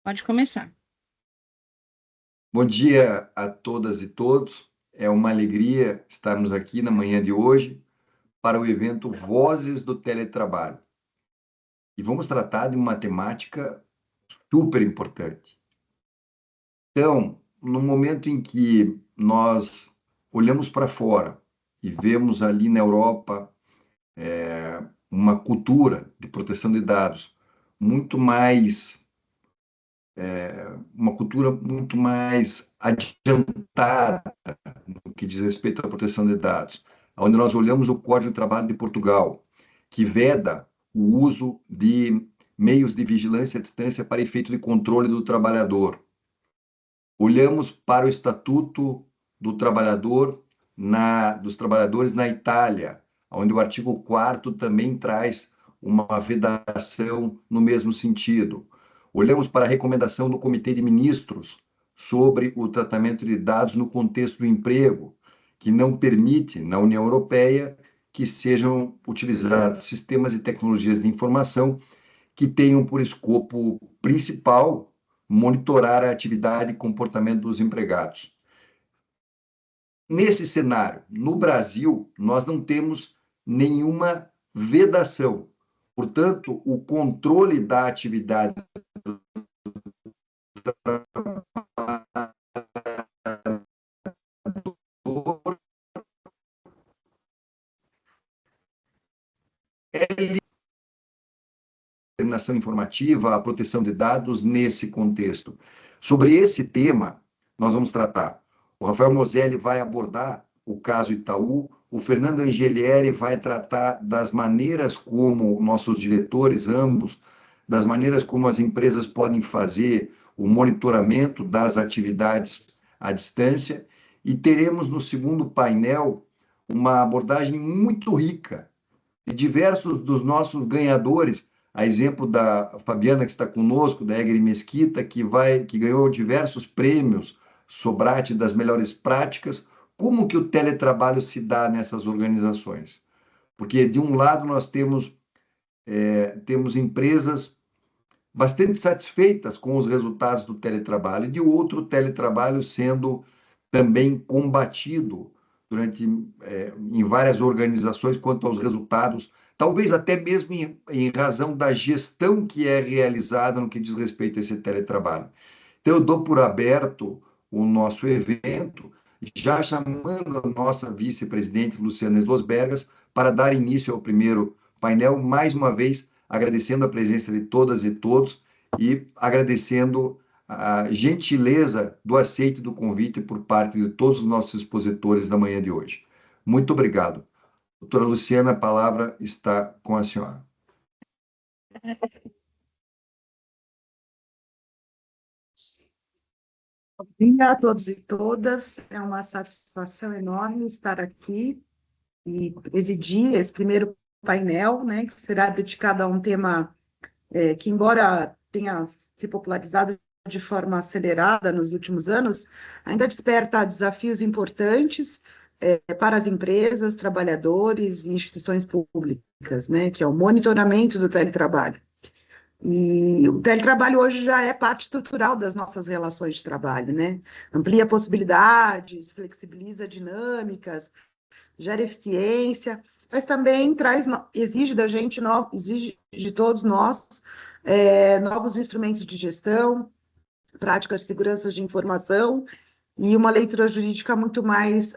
Pode começar. Bom dia a todas e todos. É uma alegria estarmos aqui na manhã de hoje para o evento Vozes do Teletrabalho. E vamos tratar de uma temática super importante. Então, no momento em que nós olhamos para fora e vemos ali na Europa uma cultura de proteção de dados muito mais, uma cultura muito mais adiantada no que diz respeito à proteção de dados, onde nós olhamos o Código de Trabalho de Portugal, que veda o uso de meios de vigilância à distância para efeito de controle do trabalhador. Olhamos para o Estatuto do Trabalhador dos Trabalhadores na Itália, onde o artigo 4º também traz uma vedação no mesmo sentido. Olhamos para a recomendação do Comitê de Ministros sobre o tratamento de dados no contexto do emprego, que não permite, na União Europeia, que sejam utilizados sistemas e tecnologias de informação que tenham por escopo principal monitorar a atividade e comportamento dos empregados. Nesse cenário, no Brasil, nós não temos nenhuma vedação. Portanto, o controle da atividade é discriminação informativa, a proteção de dados nesse contexto. Sobre esse tema, nós vamos tratar. O Rafael Moselli vai abordar o caso Itaú, o Fernando Angelieri vai tratar das maneiras como nossos diretores, ambos, das maneiras como as empresas podem fazer o monitoramento das atividades à distância, e teremos no segundo painel uma abordagem muito rica de diversos dos nossos ganhadores, a exemplo da Fabiana, que está conosco, da Egre Mesquita, que ganhou diversos prêmios Sobrate das melhores práticas, como que o teletrabalho se dá nessas organizações? Porque, de um lado, nós temos empresas bastante satisfeitas com os resultados do teletrabalho, e de outro, o teletrabalho sendo também combatido em várias organizações quanto aos resultados, talvez até mesmo em razão da gestão que é realizada no que diz respeito a esse teletrabalho. Então, eu dou por aberto o nosso evento, já chamando a nossa vice-presidente, Luciana Slosbergas, para dar início ao primeiro painel, mais uma vez agradecendo a presença de todas e todos e agradecendo a gentileza do aceite do convite por parte de todos os nossos expositores da manhã de hoje. Muito obrigado. Doutora Luciana, a palavra está com a senhora. Bom dia a todos e todas. É uma satisfação enorme estar aqui e presidir esse primeiro painel, né, que será dedicado a um tema que, embora tenha se popularizado de forma acelerada nos últimos anos, ainda desperta desafios importantes para as empresas, trabalhadores e instituições públicas, né, que é o monitoramento do teletrabalho. E o teletrabalho hoje já é parte estrutural das nossas relações de trabalho, né? Amplia possibilidades, flexibiliza dinâmicas, gera eficiência, mas também exige da gente, exige de todos nós novos instrumentos de gestão, práticas de segurança de informação e uma leitura jurídica muito mais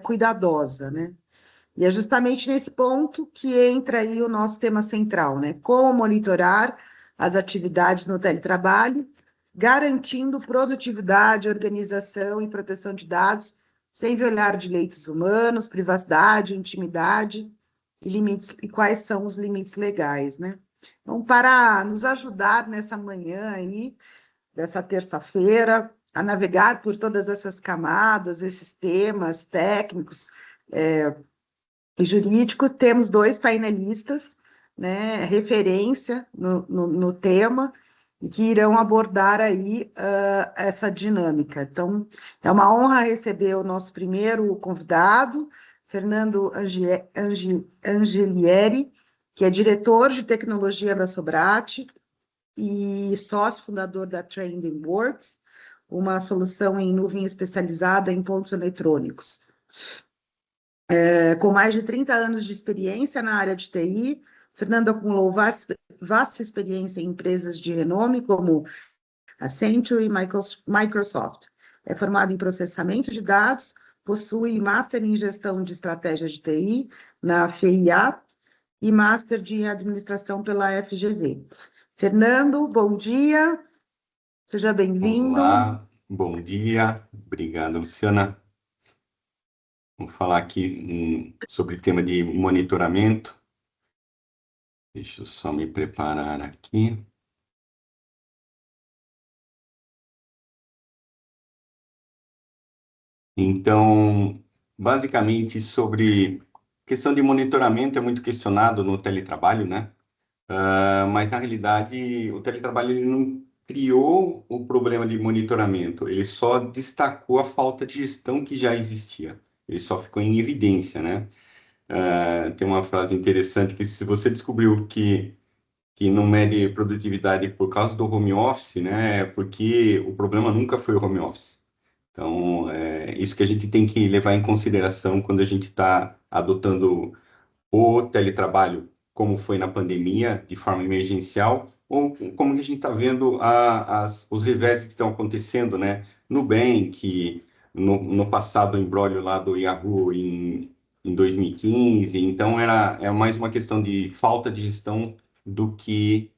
cuidadosa, né? E é justamente nesse ponto que entra aí o nosso tema central, né? Como monitorar as atividades no teletrabalho, garantindo produtividade, organização e proteção de dados, sem violar direitos humanos, privacidade, intimidade e limites, e quais são os limites legais, né? Então, para nos ajudar nessa manhã aí, dessa terça-feira, a navegar por todas essas camadas, esses temas técnicos, e jurídico, temos dois painelistas, né, referência no tema, e que irão abordar aí essa dinâmica. Então, é uma honra receber o nosso primeiro convidado, Fernando Angelieri, que é diretor de tecnologia da Sobrate, e sócio fundador da Trending Works, uma solução em nuvem especializada em pontos eletrônicos. Com mais de 30 anos de experiência na área de TI, Fernando acumulou vasta experiência em empresas de renome como Accenture e Microsoft. É formado em processamento de dados, possui Master em Gestão de Estratégia de TI na FIA e Master de Administração pela FGV. Fernando, bom dia, seja bem-vindo. Olá, bom dia. Obrigado, Luciana. Vamos falar aqui sobre o tema de monitoramento. Deixa eu só me preparar aqui. Então, basicamente, sobre questão de monitoramento é muito questionado no teletrabalho, né? Mas, na realidade, o teletrabalho ele não criou o problema de monitoramento, ele só destacou a falta de gestão que já existia. Ele só ficou em evidência, né? Tem uma frase interessante que se você descobriu que não mede produtividade por causa do home office, né? É porque o problema nunca foi o home office. Então, é isso que a gente tem que levar em consideração quando a gente está adotando o teletrabalho, como foi na pandemia, de forma emergencial, ou como que a gente está vendo os reveses que estão acontecendo, né? Nubank, no passado, o imbróglio lá do Yahoo em 2015. Então, é mais uma questão de falta de gestão do que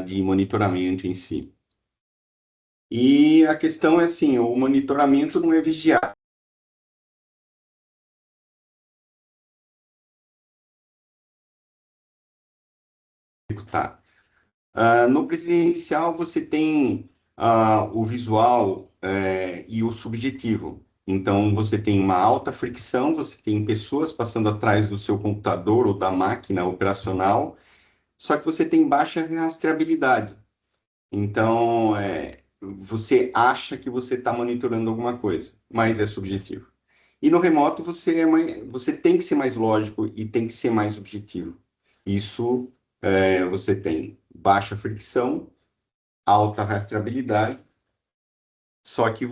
de monitoramento em si. E a questão é assim, o monitoramento não é vigiar. Tá? No presencial, você tem o visual e o subjetivo. Então, você tem uma alta fricção, você tem pessoas passando atrás do seu computador ou da máquina operacional, só que você tem baixa rastreabilidade. Então, você acha que você está monitorando alguma coisa, mas é subjetivo. E no remoto, você tem que ser mais lógico e tem que ser mais objetivo. Isso, você tem baixa fricção, alta rastreabilidade, só que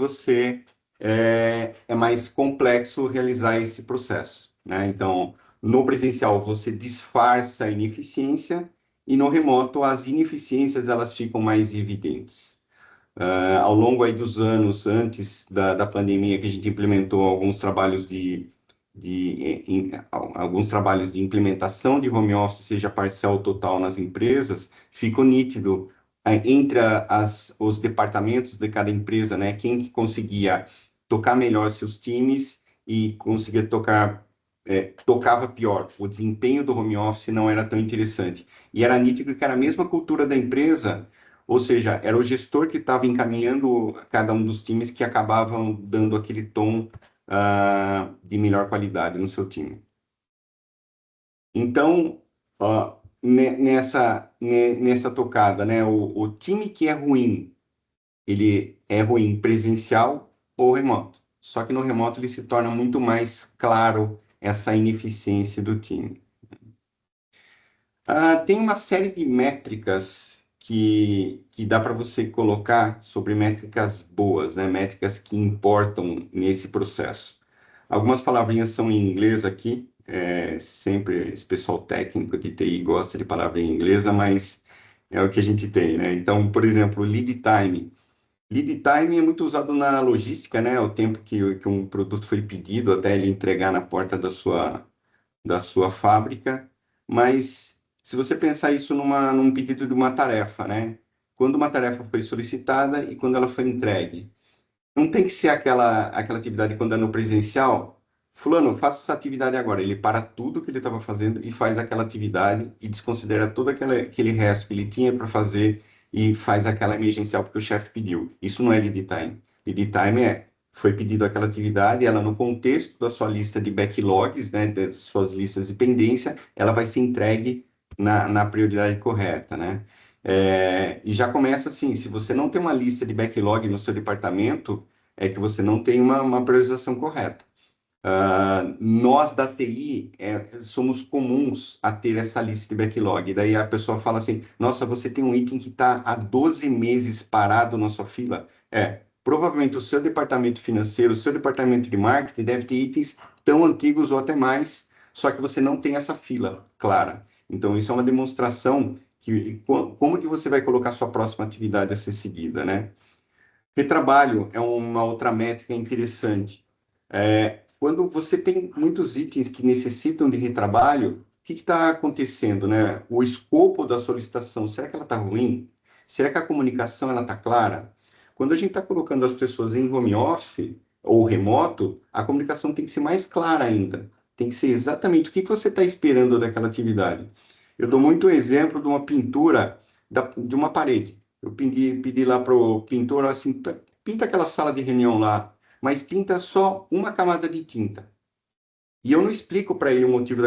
é mais complexo realizar esse processo, né? Então, no presencial você disfarça a ineficiência e no remoto as ineficiências elas ficam mais evidentes. Ao longo aí dos anos antes da pandemia que a gente implementou alguns trabalhos alguns trabalhos de implementação de home office, seja parcial ou total nas empresas, ficou nítido entre os departamentos de cada empresa, né, quem que conseguia tocar melhor seus times e conseguia tocava pior. O desempenho do home office não era tão interessante. E era nítido que era a mesma cultura da empresa, ou seja, era o gestor que estava encaminhando cada um dos times que acabavam dando aquele tom de melhor qualidade no seu time. Então, nessa tocada, né, o time que é ruim, ele é ruim presencial ou remoto. Só que no remoto ele se torna muito mais claro essa ineficiência do time. Tem uma série de métricas que dá para você colocar sobre métricas boas, né? Métricas que importam nesse processo. Algumas palavrinhas são em inglês aqui, sempre esse pessoal técnico de TI gosta de palavra em inglesa, mas é o que a gente tem, né? Então, por exemplo, lead time. Lead time é muito usado na logística, né? O tempo que um produto foi pedido até ele entregar na porta da sua fábrica, mas se você pensar isso num pedido de uma tarefa, né? Quando uma tarefa foi solicitada e quando ela foi entregue. Não tem que ser aquela atividade quando é no presencial. Fulano, faça essa atividade agora. Ele para tudo que ele estava fazendo e faz aquela atividade e desconsidera todo aquele resto que ele tinha para fazer e faz aquela emergencial porque o chefe pediu. Isso não é lead time. Lead time foi pedido aquela atividade, ela no contexto da sua lista de backlogs, né, das suas listas de pendência, ela vai ser entregue na prioridade correta, né? E já começa assim, se você não tem uma lista de backlog no seu departamento, é que você não tem uma priorização correta. Nós da TI somos comuns a ter essa lista de backlog. Daí a pessoa fala assim: nossa, você tem um item que está há 12 meses parado na sua fila? Provavelmente o seu departamento financeiro, o seu departamento de marketing deve ter itens tão antigos ou até mais, só que você não tem essa fila clara. Então, isso é uma demonstração que como que você vai colocar sua próxima atividade a ser seguida, né? Retrabalho é uma outra métrica interessante. Quando você tem muitos itens que necessitam de retrabalho, o que está acontecendo, né? O escopo da solicitação, será que ela está ruim? Será que a comunicação ela está clara? Quando a gente está colocando as pessoas em home office ou remoto, a comunicação tem que ser mais clara ainda. Tem que ser exatamente o que você está esperando daquela atividade. Eu dou muito exemplo de uma pintura de uma parede. Eu pedi lá para o pintor, assim, pinta aquela sala de reunião lá, mas pinta só uma camada de tinta. E eu não explico para ele o motivo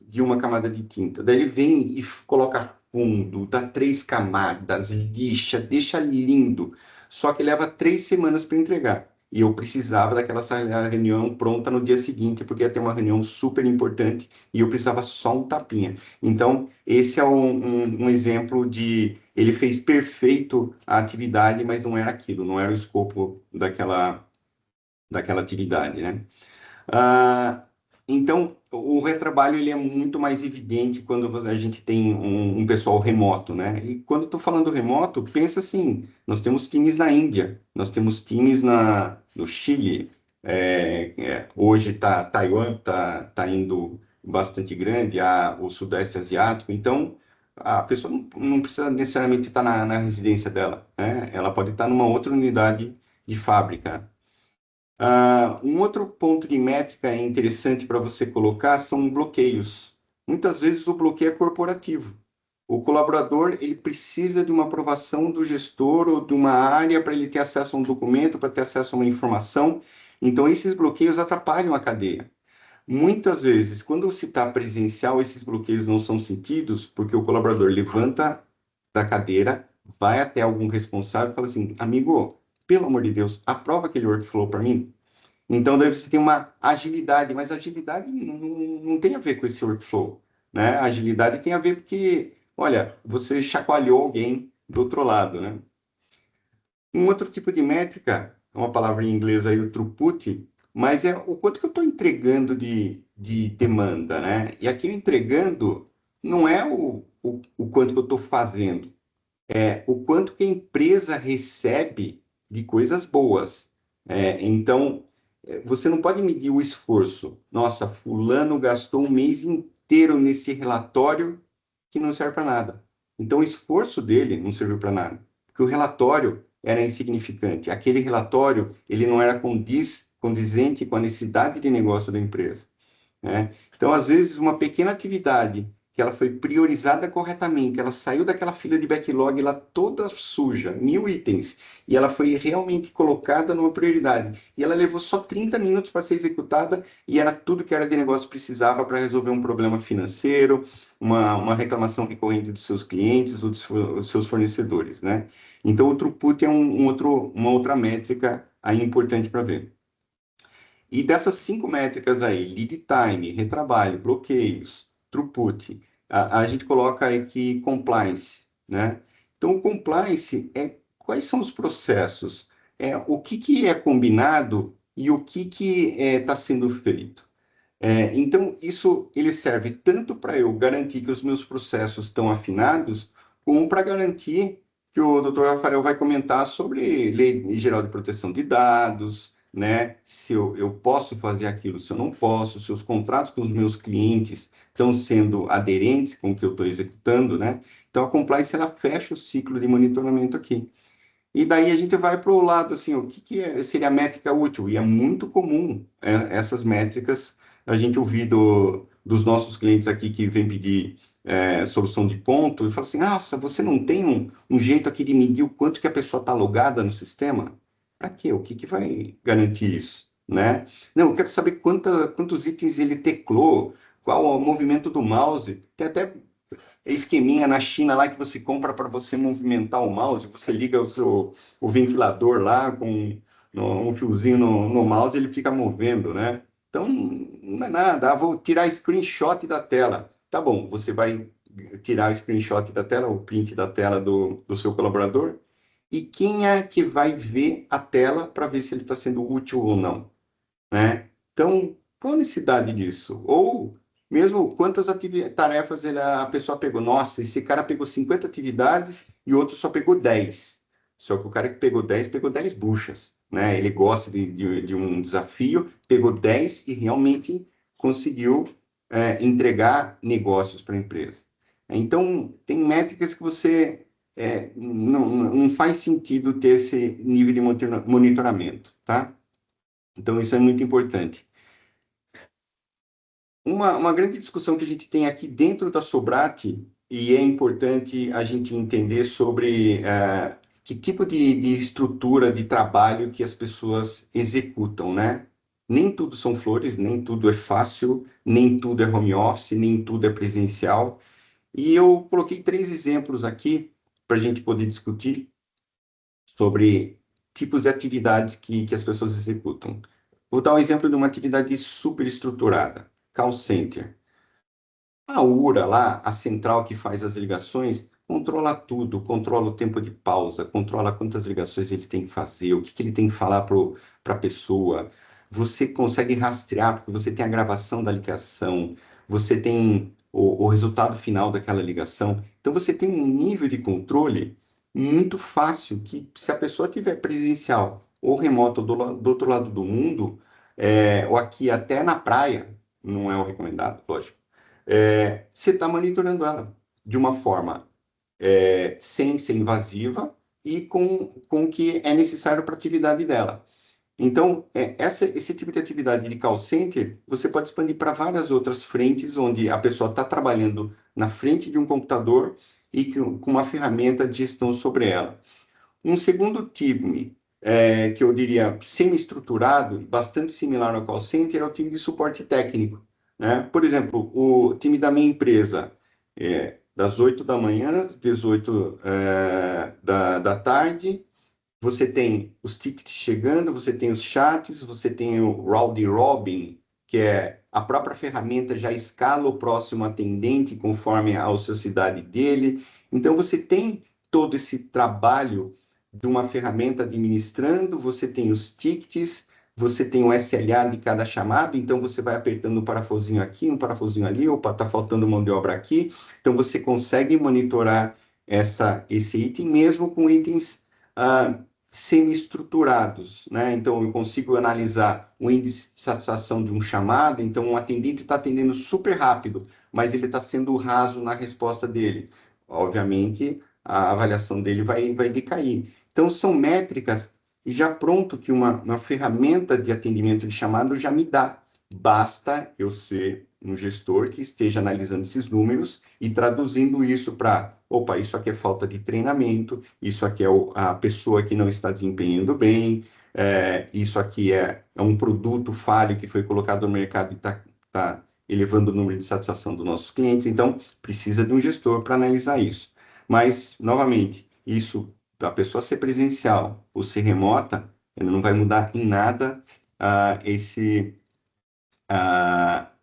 de uma camada de tinta. Daí ele vem e coloca fundo, dá 3 camadas, lixa, deixa lindo. Só que leva 3 semanas para entregar. E eu precisava daquela reunião pronta no dia seguinte, porque ia ter uma reunião super importante e eu precisava só um tapinha. Então, esse é um exemplo de... Ele fez perfeito a atividade, mas não era aquilo, não era o escopo daquela atividade, né? Ah, então, o retrabalho ele é muito mais evidente quando a gente tem um pessoal remoto, né? E quando estou falando remoto, pensa assim, nós temos times na Índia, nós temos times no Chile, hoje Taiwan tá indo bastante grande, o Sudeste Asiático, então a pessoa não precisa necessariamente estar na residência dela, né? Ela pode estar numa outra unidade de fábrica. Um outro ponto de métrica interessante para você colocar são bloqueios. Muitas vezes o bloqueio é corporativo. O colaborador ele precisa de uma aprovação do gestor ou de uma área para ele ter acesso a um documento, para ter acesso a uma informação. Então, esses bloqueios atrapalham a cadeia. Muitas vezes, quando se está presencial, esses bloqueios não são sentidos, porque o colaborador levanta da cadeira, vai até algum responsável e fala assim: amigo, pelo amor de Deus, aprova aquele workflow para mim. Então, daí você tem uma agilidade, mas agilidade não tem a ver com esse workflow, né? A agilidade tem a ver porque, olha, você chacoalhou alguém do outro lado, né? Um outro tipo de métrica, é uma palavra em inglês aí, o throughput, mas é o quanto que eu estou entregando de demanda, né? E aqui o entregando não é o quanto que eu estou fazendo, é o quanto que a empresa recebe de coisas boas. Então, você não pode medir o esforço. Nossa, fulano gastou um mês inteiro nesse relatório que não serve para nada. Então, o esforço dele não serviu para nada, porque o relatório era insignificante. Aquele relatório, ele não era condizente com a necessidade de negócio da empresa, né? Então, às vezes, uma pequena atividade que ela foi priorizada corretamente, ela saiu daquela fila de backlog lá toda suja, 1.000 itens, e ela foi realmente colocada numa prioridade. E ela levou só 30 minutos para ser executada e era tudo que a área de negócio precisava para resolver um problema financeiro, uma reclamação recorrente dos seus clientes ou dos seus fornecedores, né? Então, o throughput é uma outra métrica aí importante para ver. E dessas 5 métricas aí, lead time, retrabalho, bloqueios, throughput, a gente coloca aqui compliance, né? Então, o compliance é quais são os processos, o que é combinado e o que está sendo feito. Então, isso ele serve tanto para eu garantir que os meus processos estão afinados, como para garantir que o Dr. Rafael vai comentar sobre lei geral de proteção de dados, né? Se eu posso fazer aquilo, se eu não posso, se os contratos com os meus clientes estão sendo aderentes com o que eu estou executando, né? Então, a compliance, ela fecha o ciclo de monitoramento aqui. E daí a gente vai para o lado, assim, o que seria a métrica útil? E é muito comum essas métricas a gente ouvir dos nossos clientes aqui que vem pedir solução de ponto e fala assim: nossa, você não tem um jeito aqui de medir o quanto que a pessoa está logada no sistema? Para quê? O que vai garantir isso, né? Não, eu quero saber quantos itens ele teclou, qual o movimento do mouse. Tem até esqueminha na China lá que você compra para você movimentar o mouse, você liga o ventilador lá com um fiozinho no mouse, ele fica movendo, né? Então, não é nada. Ah, vou tirar screenshot da tela. Tá bom, você vai tirar o screenshot da tela, o print da tela do seu colaborador, e quem é que vai ver a tela para ver se ele está sendo útil ou não, né? Então, qual a necessidade disso? Ou mesmo quantas tarefas a pessoa pegou? Nossa, esse cara pegou 50 atividades e o outro só pegou 10. Só que o cara que pegou 10 buchas, né? Ele gosta de um desafio, pegou 10 e realmente conseguiu entregar negócios para a empresa. Então, tem métricas que você não faz sentido ter esse nível de monitoramento, tá? Então, isso é muito importante. Uma grande discussão que a gente tem aqui dentro da Sobrate, e é importante a gente entender sobre que tipo de estrutura de trabalho que as pessoas executam, né? Nem tudo são flores, nem tudo é fácil, nem tudo é home office, nem tudo é presencial. E eu coloquei 3 exemplos aqui para a gente poder discutir sobre tipos de atividades que as pessoas executam. Vou dar um exemplo de uma atividade super estruturada, call center. A URA lá, a central que faz as ligações, controla tudo, controla o tempo de pausa, controla quantas ligações ele tem que fazer, o que, que ele tem que falar para a pessoa. Você consegue rastrear, porque você tem a gravação da ligação, você tem o resultado final daquela ligação. Então, você tem um nível de controle muito fácil, que se a pessoa tiver presencial ou remoto do outro lado do mundo, ou aqui até na praia, não é o recomendado, lógico, você está monitorando ela de uma forma sem ser invasiva e com o que é necessário para a atividade dela. Então, esse tipo de atividade de call center, você pode expandir para várias outras frentes, onde a pessoa está trabalhando na frente de um computador e com uma ferramenta de gestão sobre ela. Um segundo time, que eu diria semi-estruturado, bastante similar ao call center, é o time de suporte técnico, né? Por exemplo, o time da minha empresa, das 8 da manhã às 18 da tarde, você tem os tickets chegando, você tem os chats, você tem o Rowdy Robin, que é a própria ferramenta já escala o próximo atendente conforme a ociosidade dele. Então, você tem todo esse trabalho de uma ferramenta administrando, você tem os tickets, você tem o SLA de cada chamado, então você vai apertando um parafusinho aqui, um parafusinho ali, opa, está faltando mão de obra aqui. Então, você consegue monitorar esse item mesmo com itens semi-estruturados, né? Então, eu consigo analisar o índice de satisfação de um chamado. Então, um atendente está atendendo super rápido, mas ele está sendo raso na resposta dele. Obviamente, a avaliação dele vai decair. Então, são métricas já pronto que uma ferramenta de atendimento de chamado já me dá. Basta eu ser um gestor que esteja analisando esses números e traduzindo isso para, opa, isso aqui é falta de treinamento, isso aqui é a pessoa que não está desempenhando bem, isso aqui é um produto falho que foi colocado no mercado e está elevando o número de satisfação dos nossos clientes. Então, precisa de um gestor para analisar isso. Mas, novamente, isso da pessoa ser presencial ou ser remota, ele não vai mudar em nada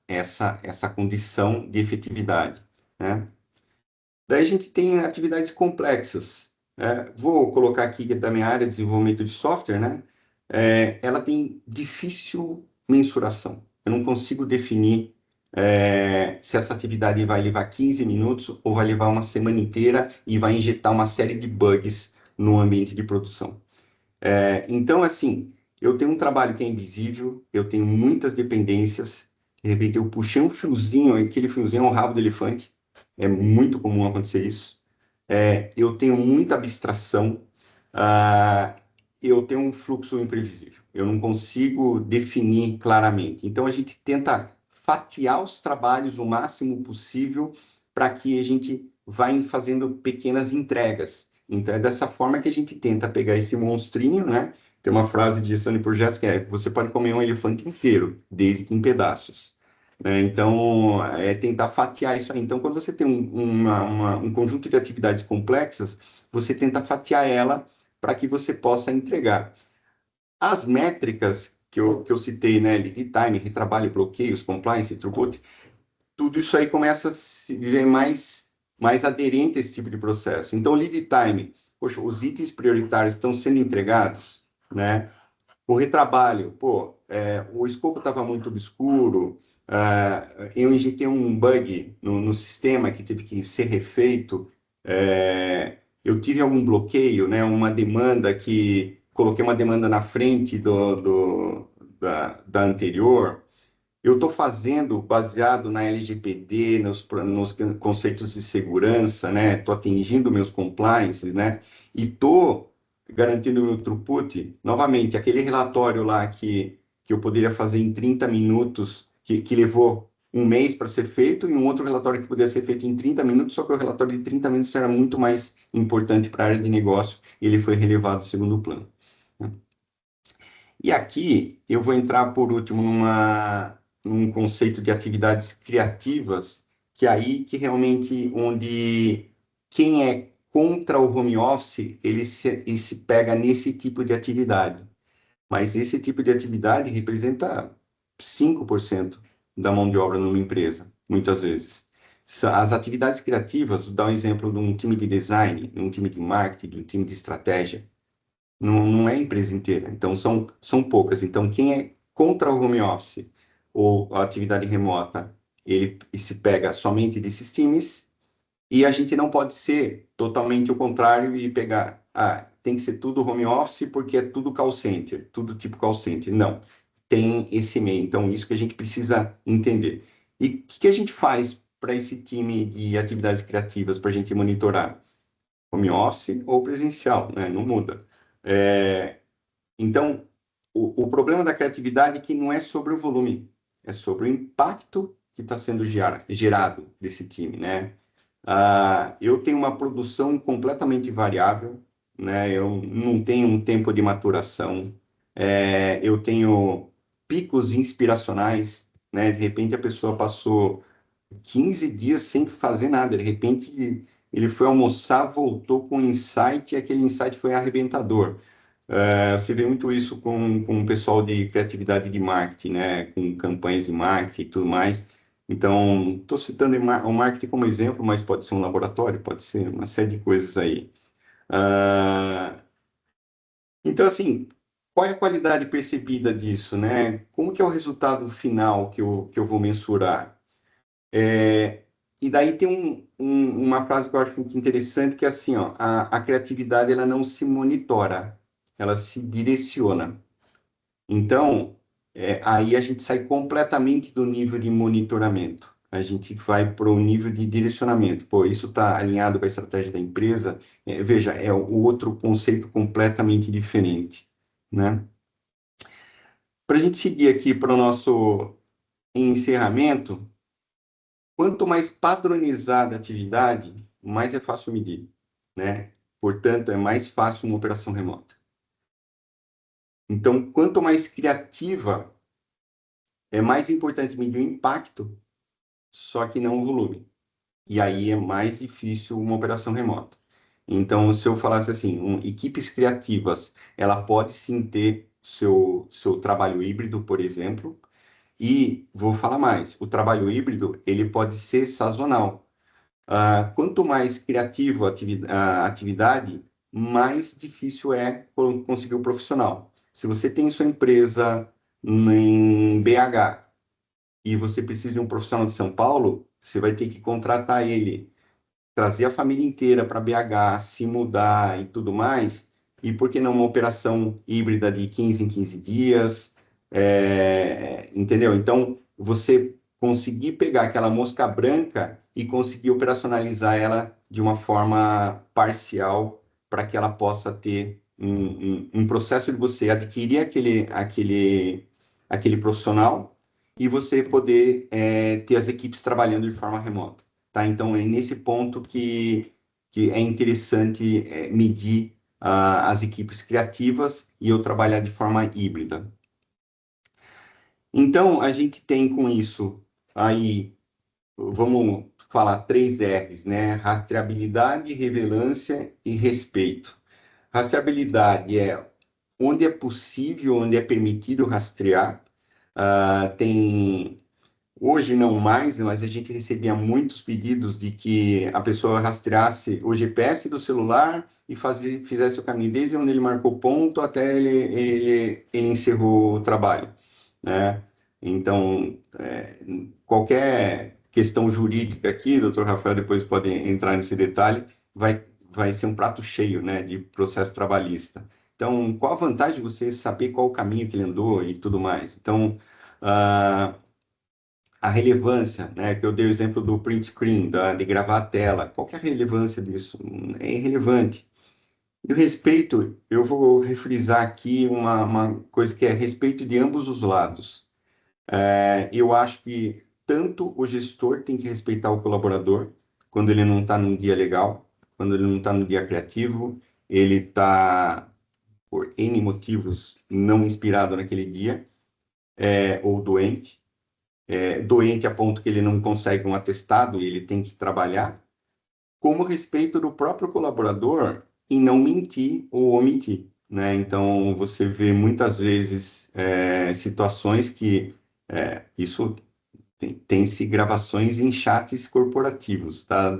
essa condição de efetividade, né? Daí a gente tem atividades complexas, né? Vou colocar aqui da minha área de desenvolvimento de software, né? Ela tem difícil mensuração. Eu não consigo definir se essa atividade vai levar 15 minutos ou vai levar uma semana inteira e vai injetar uma série de bugs no ambiente de produção. Então, assim, eu tenho um trabalho que é invisível, eu tenho muitas dependências, de repente eu puxei um fiozinho, aquele fiozinho é um rabo de elefante, é muito comum acontecer isso. Eu tenho muita abstração, eu tenho um fluxo imprevisível, eu não consigo definir claramente. Então, a gente tenta fatiar os trabalhos o máximo possível para que a gente vá fazendo pequenas entregas. Então, é dessa forma que a gente tenta pegar esse monstrinho, né? Tem uma frase de gestão de projetos que você pode comer um elefante inteiro, desde que em pedaços. Então, tentar fatiar isso aí. Então, quando você tem um conjunto de atividades complexas, você tenta fatiar ela para que você possa entregar. As métricas que eu citei, né? Lead time, retrabalho, bloqueios, compliance, throughput, tudo isso aí começa a se ver mais aderente a esse tipo de processo. Então, lead time, poxa, os itens prioritários estão sendo entregados, né? O retrabalho, pô, o escopo estava muito obscuro, eu injetei um bug no sistema que teve que ser refeito, eu tive algum bloqueio, né, uma demanda que coloquei uma demanda na frente da anterior. Eu estou fazendo baseado na LGPD, nos conceitos de segurança, né? Estou atingindo meus compliances, né? E estou garantindo meu throughput. Novamente, aquele relatório lá que eu poderia fazer em 30 minutos, que levou um mês para ser feito, e um outro relatório que poderia ser feito em 30 minutos, só que o relatório de 30 minutos era muito mais importante para a área de negócio, e ele foi relevado em segundo plano. E aqui eu vou entrar por último num conceito de atividades criativas, que é aí que realmente onde quem é contra o home office, ele se pega nesse tipo de atividade. Mas esse tipo de atividade representa 5% da mão de obra numa empresa, muitas vezes. As atividades criativas, vou dar um exemplo de um time de design, de um time de marketing, de um time de estratégia. Não é a empresa inteira, então são poucas. Então, quem é contra o home office ou a atividade remota, ele se pega somente desses times, e a gente não pode ser totalmente o contrário e pegar, tem que ser tudo home office porque é tudo call center, tudo tipo call center. Não, tem esse meio. Então, isso que a gente precisa entender. E o que a gente faz para esse time de atividades criativas, para a gente monitorar? Home office ou presencial, né? Não muda. É, então, o problema da criatividade é que não é sobre o volume, é sobre o impacto que está sendo gerado desse time, né? Eu tenho uma produção completamente variável, né? Eu não tenho um tempo de maturação, eu tenho picos inspiracionais, né? De repente a pessoa passou 15 dias sem fazer nada, de repente ele foi almoçar, voltou com um insight e aquele insight foi arrebentador. Você vê muito isso com o pessoal de criatividade de marketing, né? Com campanhas de marketing e tudo mais. Então, estou citando o marketing como exemplo, mas pode ser um laboratório, pode ser uma série de coisas aí. Ah, então, assim, qual é a qualidade percebida disso, né? Como que é o resultado final que eu vou mensurar? E daí tem uma frase que eu acho muito interessante, que é assim, ó, a criatividade ela não se monitora, ela se direciona. Então, aí a gente sai completamente do nível de monitoramento. A gente vai para o nível de direcionamento. Pô, isso está alinhado com a estratégia da empresa. Veja, é o outro conceito completamente diferente, né? Para a gente seguir aqui para o nosso encerramento, quanto mais padronizada a atividade, mais é fácil medir, né? Portanto, é mais fácil uma operação remota. Então, quanto mais criativa, é mais importante medir o impacto, só que não o volume. E aí é mais difícil uma operação remota. Então, se eu falasse assim, equipes criativas, ela pode sim ter seu trabalho híbrido, por exemplo, e vou falar mais, o trabalho híbrido, ele pode ser sazonal. Quanto mais criativo a atividade, mais difícil é conseguir um profissional. Se você tem sua empresa em BH e você precisa de um profissional de São Paulo, você vai ter que contratar ele, trazer a família inteira para BH, se mudar e tudo mais. E por que não uma operação híbrida de 15 em 15 dias? Entendeu? Então, você conseguir pegar aquela mosca branca e conseguir operacionalizar ela de uma forma parcial para que ela possa ter um processo de você adquirir aquele profissional e você poder ter as equipes trabalhando de forma remota. Tá? Então, é nesse ponto que é interessante medir as equipes criativas e eu trabalhar de forma híbrida. Então, a gente tem com isso aí, vamos falar 3 R's, né? Rastreabilidade, relevância e respeito. Rastreabilidade é onde é possível, onde é permitido rastrear. Hoje não mais, mas a gente recebia muitos pedidos de que a pessoa rastreasse o GPS do celular e fizesse o caminho desde onde ele marcou ponto até ele encerrou o trabalho, né? Então, qualquer questão jurídica aqui, doutor Rafael depois pode entrar nesse detalhe, vai ser um prato cheio, né, de processo trabalhista. Então, qual a vantagem de você saber qual o caminho que ele andou e tudo mais? Então, a relevância, né, que eu dei o exemplo do print screen, de gravar a tela, qual que é a relevância disso? É irrelevante. E o respeito, eu vou refrisar aqui uma coisa que é respeito de ambos os lados. Eu acho que tanto o gestor tem que respeitar o colaborador, quando ele não está num dia legal, quando ele não está num dia criativo, ele está, por N motivos, não inspirado naquele dia, ou doente, doente a ponto que ele não consegue um atestado e ele tem que trabalhar, como respeito do próprio colaborador em não mentir ou omitir, né? Então, você vê muitas vezes situações que isso tem-se gravações em chats corporativos, tá?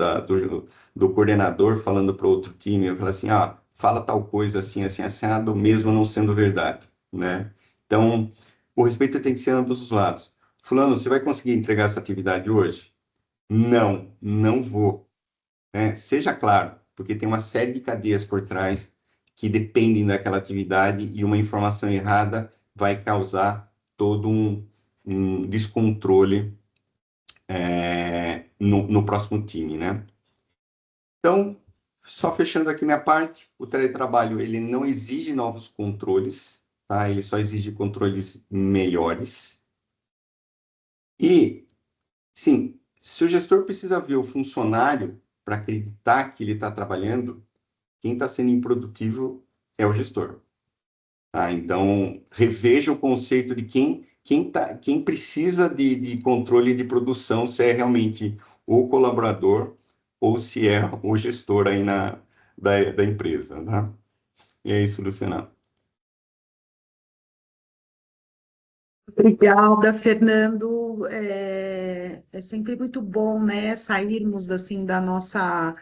Do coordenador falando para outro time, eu falo assim, fala tal coisa assim, assim, assado, mesmo não sendo verdade, né? Então, o respeito tem que ser ambos os lados. Fulano, você vai conseguir entregar essa atividade hoje? Não, não vou, né? Seja claro, porque tem uma série de cadeias por trás que dependem daquela atividade e uma informação errada vai causar todo um descontrole no próximo time, né? Então, só fechando aqui minha parte, o teletrabalho ele não exige novos controles, tá? Ele só exige controles melhores. E, sim, se o gestor precisa ver o funcionário para acreditar que ele está trabalhando, quem está sendo improdutivo é o gestor. Tá? Então, reveja o conceito de quem precisa de controle de produção, se é realmente o colaborador ou se é o gestor aí da empresa. Tá? E é isso, Luciana. Obrigada, Fernando. É sempre muito bom, né, sairmos assim da nossa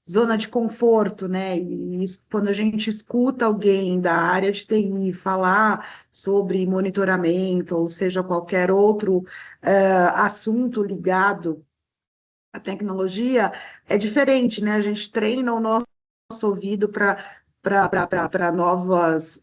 zona de conforto, né? E quando a gente escuta alguém da área de TI falar sobre monitoramento, ou seja, qualquer outro assunto ligado à tecnologia, é diferente, né? A gente treina o nosso ouvido para novas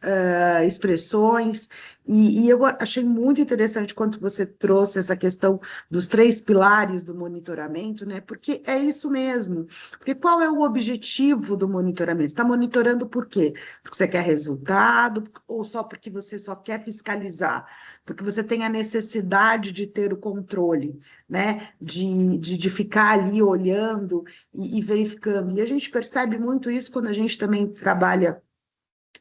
expressões, e eu achei muito interessante quando você trouxe essa questão dos 3 pilares do monitoramento, né? Porque é isso mesmo. Porque qual é o objetivo do monitoramento? Você está monitorando por quê? Porque você quer resultado, ou só porque você só quer fiscalizar? Porque você tem a necessidade de ter o controle, né? De ficar ali olhando e verificando. E a gente percebe muito isso quando a gente também trabalha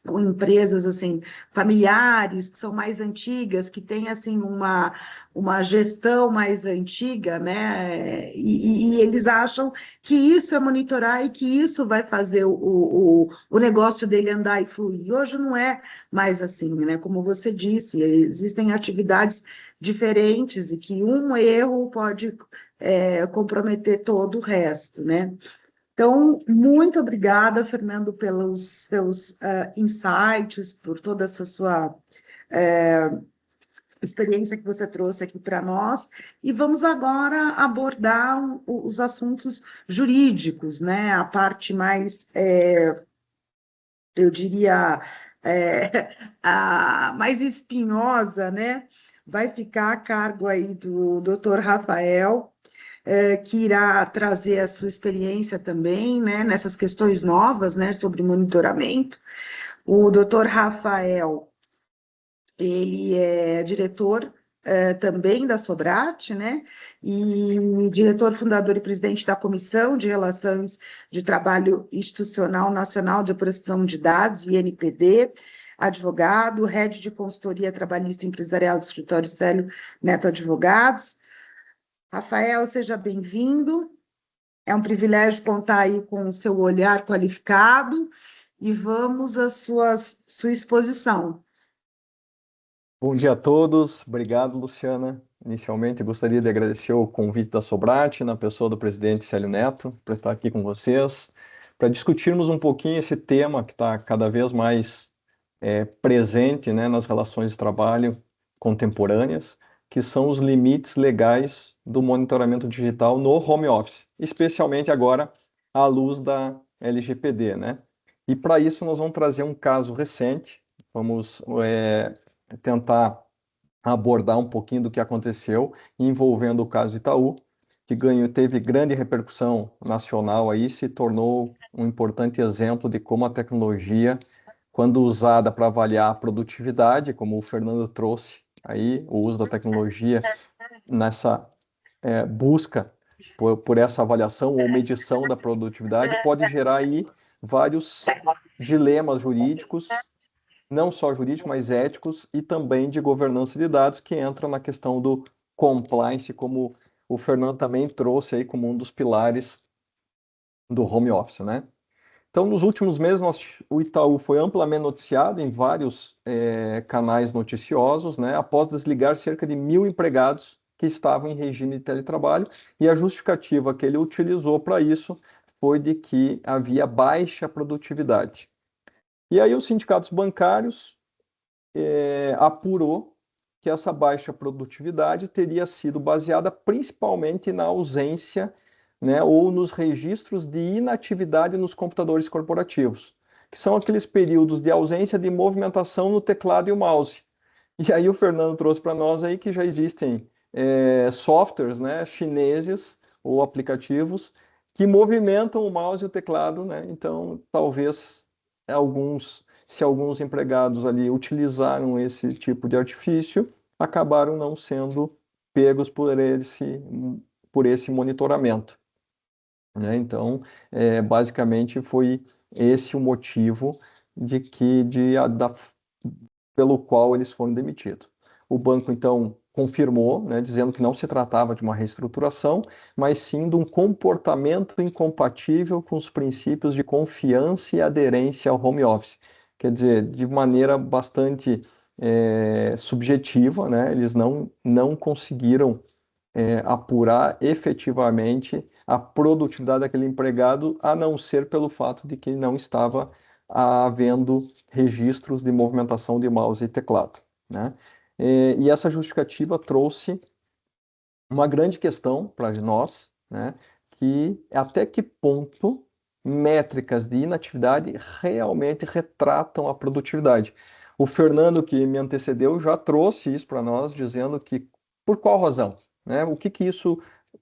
com empresas assim familiares que são mais antigas, que têm assim uma gestão mais antiga, né? E eles acham que isso é monitorar e que isso vai fazer o negócio dele andar e fluir. E hoje não é mais assim, né? Como você disse, existem atividades diferentes e que um erro pode comprometer todo o resto, né? Então, muito obrigada, Fernando, pelos seus insights, por toda essa sua experiência que você trouxe aqui para nós. E vamos agora abordar os assuntos jurídicos, né? A parte mais, eu diria, a mais espinhosa, né? Vai ficar a cargo aí do Dr. Rafael, que irá trazer a sua experiência também, né, nessas questões novas, né, sobre monitoramento. O doutor Rafael, ele é diretor também da Sobrate, né, e diretor, fundador e presidente da Comissão de Relações de Trabalho Institucional Nacional de Proteção de Dados, INPD, advogado, head de consultoria trabalhista empresarial do escritório Célio Neto Advogados. Rafael, seja bem-vindo. É um privilégio contar aí com o seu olhar qualificado e vamos à sua exposição. Bom dia a todos, obrigado, Luciana. Inicialmente, gostaria de agradecer o convite da Sobrate, na pessoa do presidente Célio Neto, para estar aqui com vocês, para discutirmos um pouquinho esse tema que está cada vez mais presente, né, nas relações de trabalho contemporâneas, que são os limites legais do monitoramento digital no home office, especialmente agora à luz da LGPD, né? E para isso nós vamos trazer um caso recente, vamos tentar abordar um pouquinho do que aconteceu envolvendo o caso de Itaú, que teve grande repercussão nacional aí, se tornou um importante exemplo de como a tecnologia, quando usada para avaliar a produtividade, como o Fernando trouxe aí, o uso da tecnologia nessa busca por essa avaliação ou medição da produtividade, pode gerar aí vários dilemas jurídicos, não só jurídicos, mas éticos e também de governança de dados, que entra na questão do compliance, como o Fernando também trouxe aí como um dos pilares do home office, né? Então, nos últimos meses, o Itaú foi amplamente noticiado em vários canais noticiosos, né, após desligar cerca de 1.000 empregados que estavam em regime de teletrabalho, e a justificativa que ele utilizou para isso foi de que havia baixa produtividade. E aí os sindicatos bancários apurou que essa baixa produtividade teria sido baseada principalmente na ausência, né, ou nos registros de inatividade nos computadores corporativos, que são aqueles períodos de ausência de movimentação no teclado e o mouse. E aí o Fernando trouxe para nós aí que já existem softwares, né, chineses ou aplicativos que movimentam o mouse e o teclado, né? Então, talvez se alguns empregados ali utilizaram esse tipo de artifício, acabaram não sendo pegos por esse monitoramento, né? Então, basicamente foi esse o motivo pelo qual eles foram demitidos. O banco, então, confirmou, né, dizendo que não se tratava de uma reestruturação, mas sim de um comportamento incompatível com os princípios de confiança e aderência ao home office. Quer dizer, de maneira bastante subjetiva, né, eles não conseguiram apurar efetivamente a produtividade daquele empregado, a não ser pelo fato de que não estava havendo registros de movimentação de mouse e teclado, né? E essa justificativa trouxe uma grande questão para nós, né? Que até que ponto métricas de inatividade realmente retratam a produtividade. O Fernando, que me antecedeu, já trouxe isso para nós, dizendo que por qual razão, né? O que isso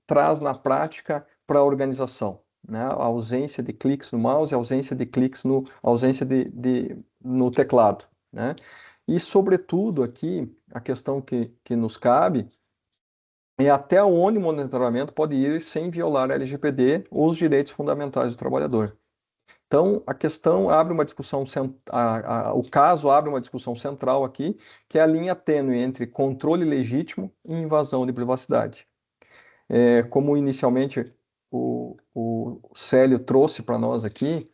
traz na prática para a organização, né? A ausência de cliques no mouse, a ausência de cliques no teclado, né? E, sobretudo, aqui, a questão que nos cabe é até onde o monitoramento pode ir sem violar a LGPD ou os direitos fundamentais do trabalhador. Então, a questão abre uma discussão, o caso abre uma discussão central aqui, que é a linha tênue entre controle legítimo e invasão de privacidade. Como inicialmente o Célio trouxe para nós aqui,